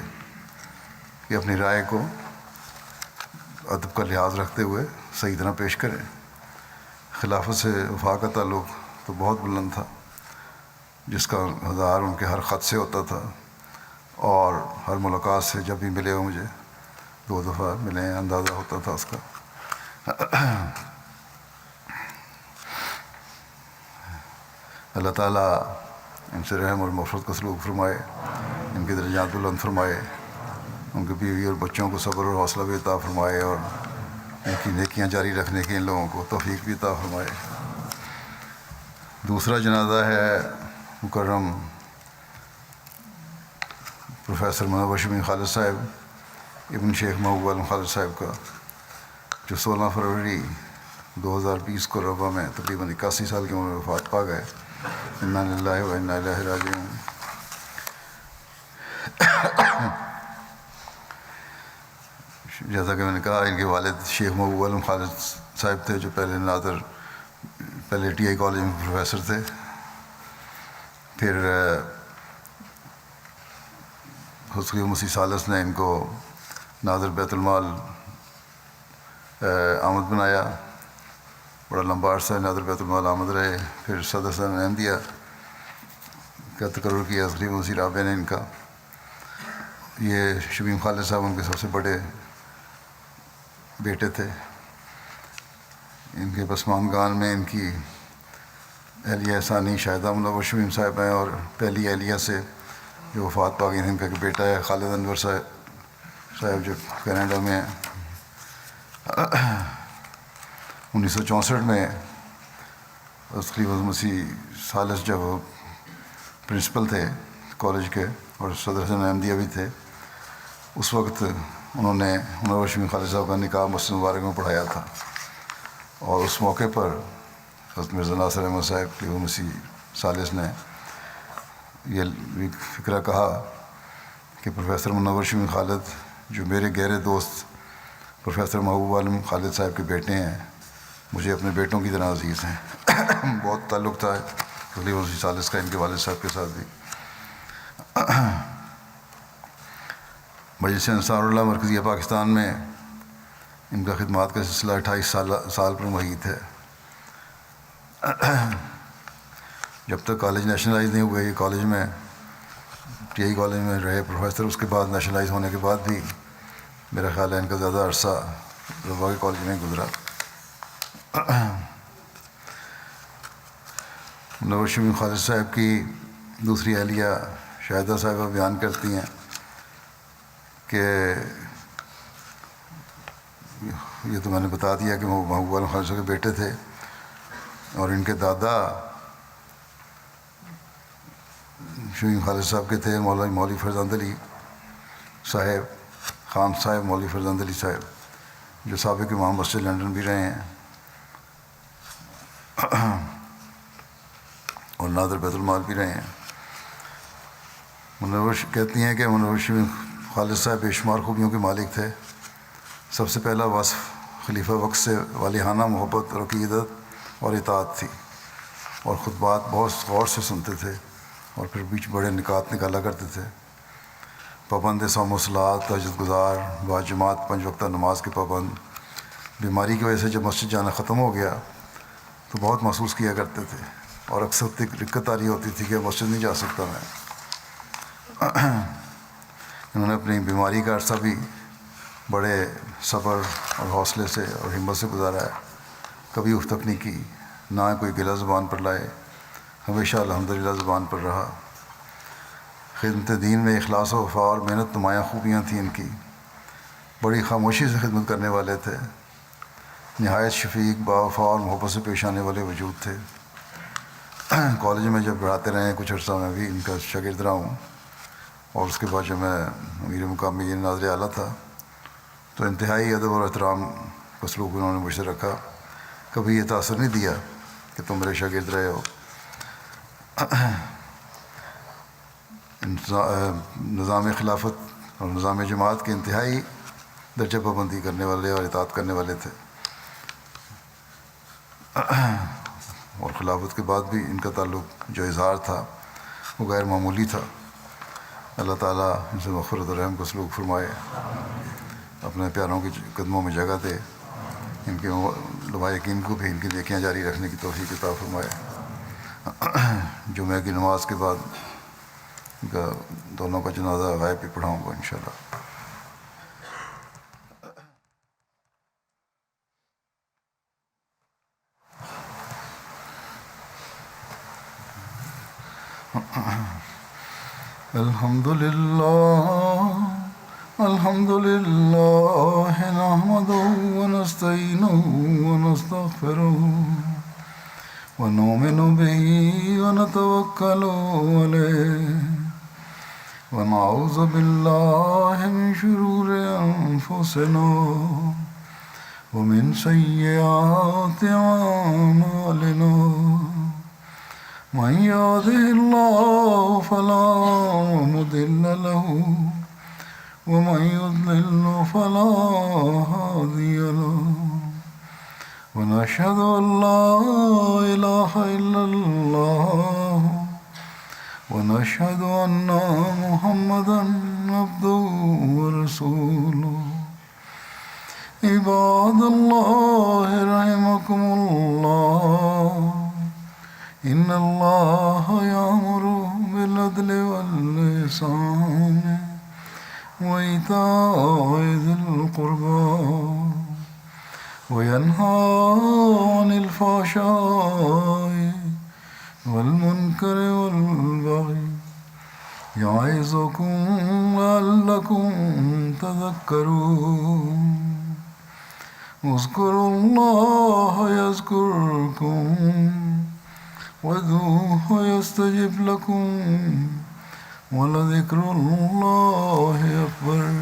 کہ اپنی رائے کو ادب کا لحاظ رکھتے ہوئے صحیح طرح پیش کریں. خلافت سے وفا کا تعلق تو بہت بلند تھا، جس کا اظہار ان کے ہر خط سے ہوتا تھا، اور ہر ملاقات سے جب بھی ملے ہو مجھے 2 دفعہ ملے ہیں اندازہ ہوتا تھا اس کا. اللہ تعالیٰ ان سے رحم اور مغفرت کا سلوک فرمائے، ان کے درجات بلند فرمائے، ان کے بیوی اور بچوں کو صبر اور حوصلہ بھی عطا فرمائے، اور ان کی نیکیاں جاری رکھنے کی ان لوگوں کو توفیق بھی عطا فرمائے. دوسرا جنازہ ہے مکرم پروفیسر منور شمیم خالد صاحب ابن شیخ محبوب عالم خالد صاحب کا، جو 16 فروری 2020 کو ربا میں تقریباً 81 سال کی عمر میں وفات پا گئے. انا للہ و انا الیہ راجعون. جیسا کہ میں نے کہا ان کے والد شیخ محبوب عالم خالد صاحب تھے، جو پہلے ٹی آئی کالج میں پروفیسر تھے، پھر حسقی مسیح ثالث نے ان کو ناظر بیت المال آمد بنایا. بڑا لمبا عرصہ ناظر بیت المال آمد رہے. پھر صدر حسن احمدیہ کا تقرر کیا حسقی مسیح رابع نے ان کا. یہ شمیم خالد صاحب ان کے سب سے بڑے بیٹے تھے. ان کے پسماندگان میں ان کی اہلیہ ثانی شاہدہ منور شمیم صاحب ہیں، اور پہلی اہلیہ سے جو وفات پا گئی ہیں، ان کا ایک بیٹا ہے خالد انور صاحب جو کینیڈا میں ہیں۔ 1964 میں حضرت خلیفہ مسیح ثالث جب پرنسپل تھے کالج کے اور صدر حسن احمدیہ بھی تھے، اس وقت انہوں نے منور شمیم خالد صاحب کا نکاح مسجد مبارک میں پڑھایا تھا، اور اس موقع پر حضرت مرزا ناصر احمد صاحب خلیفہ مسیح ثالث نے یہ فکرہ کہا کہ پروفیسر منور شمیم خالد جو میرے گہرے دوست پروفیسر محبوب عالم خالد صاحب کے بیٹے ہیں، مجھے اپنے بیٹوں کی طرح عزیز ہیں۔ بہت تعلق تھا خلیفہ مسیح ثالث کا ان کے والد صاحب کے ساتھ بھی۔ مجلس انصار اللہ مرکزیہ پاکستان میں ان کا خدمات کا سلسلہ 28 سال پر محیط ہے۔ جب تک کالج نیشنلائز نہیں ہوئے، یہ کالج میں ٹی آئی کالج میں رہے پروفیسر، اس کے بعد نیشنلائز ہونے کے بعد بھی میرا خیال ہے ان کا زیادہ عرصہ ربا کے کالج میں گزرا۔ منور شمیم خالد صاحب کی دوسری اہلیہ شاہدہ صاحبہ بیان کرتی ہیں کہ یہ تو میں نے بتا دیا کہ وہ محبوب عالم خالد صاحب کے بیٹے تھے، اور ان کے دادا شمیم خالد صاحب کے تھے مولوی فرزند علی صاحب، خان صاحب مولوی فرزند علی صاحب، جو سابق امام مسجد لنڈن بھی رہے ہیں اور ناظر بیت المال بھی رہے ہیں۔ منور کہتی ہیں کہ منور شمیم خالد صاحب بے شمار خوبیوں کے مالک تھے۔ سب سے پہلا وصف خلیفہ وقت سے والہانہ محبت اور عقیدت اور اطاعت تھی، اور خطبات بہت غور سے سنتے تھے اور پھر بیچ بڑے نکات نکالا کرتے تھے۔ پابند صوم و صلات، تہجد گزار، باجماعت 5 وقتہ نماز کے پابند۔ بیماری کی وجہ سے جب مسجد جانا ختم ہو گیا تو بہت محسوس کیا کرتے تھے، اور اکثر دقت آ رہی ہوتی تھی کہ مسجد نہیں جا سکتا میں۔ انہوں نے اپنی بیماری کا عرصہ بھی بڑے صبر اور حوصلے سے اور ہمت سے گزارا ہے، کبھی اف تک نہیں کی، نہ کوئی گلہ زبان پر لائے، ہمیشہ الحمدللہ زبان پر رہا۔ خدمت دین میں اخلاص و وفا اور محنت نمایاں خوبیاں تھیں ان کی۔ بڑی خاموشی سے خدمت کرنے والے تھے، نہایت شفیق، باوفا اور محبت سے پیش آنے والے وجود تھے۔ کالج میں جب پڑھاتے رہے کچھ عرصہ میں بھی ان کا شاگرد رہا ہوں، اور اس کے بعد جب میں امیر مقامی ناظر اعلیٰ تھا تو انتہائی ادب اور احترام کا سلوک انہوں نے مجھ سے رکھا۔ کبھی یہ تاثر نہیں دیا کہ تم میرے شاگرد رہے ہو۔ نظام خلافت اور نظام جماعت کے انتہائی درجہ پابندی کرنے والے اور اطاعت کرنے والے تھے، اور خلافت کے بعد بھی ان کا تعلق جو اظہار تھا وہ غیر معمولی تھا۔ اللہ تعالیٰ ان سے مغفرت اور رحم کو سلوک فرمائے، اپنے پیاروں کی قدموں میں جگہ دے، ان کے لوح یقین کو بھی ان کی نیکیاں جاری رکھنے کی توفیق عطا فرمائے۔ جمعہ کی نماز کے بعد ان کا دونوں کا جنازہ غائب بھی پڑھاؤں گا انشاءاللہ۔ الحمد لله نحمده ونستعينه ونستغفره ونؤمن به ونتوكل عليه ونعوذ بالله من شرور أنفسنا ومن سيئات أعمالنا من يهده الله فلا مضل له ومن يضلل فلا هادي له ونشهد أن لا إله إلا الله ونشهد أن محمدا عبده ورسوله عباد الله رحمكم الله إن الله يأمر بالعدل والإحسان وإيتاء ذي القربى وينهى عن الفحشاء والمنكر والبغي يعظكم لعلكم تذكرون اذكروا الله يذكركم وادعوه يستجب لكم ولذكر الله أكبر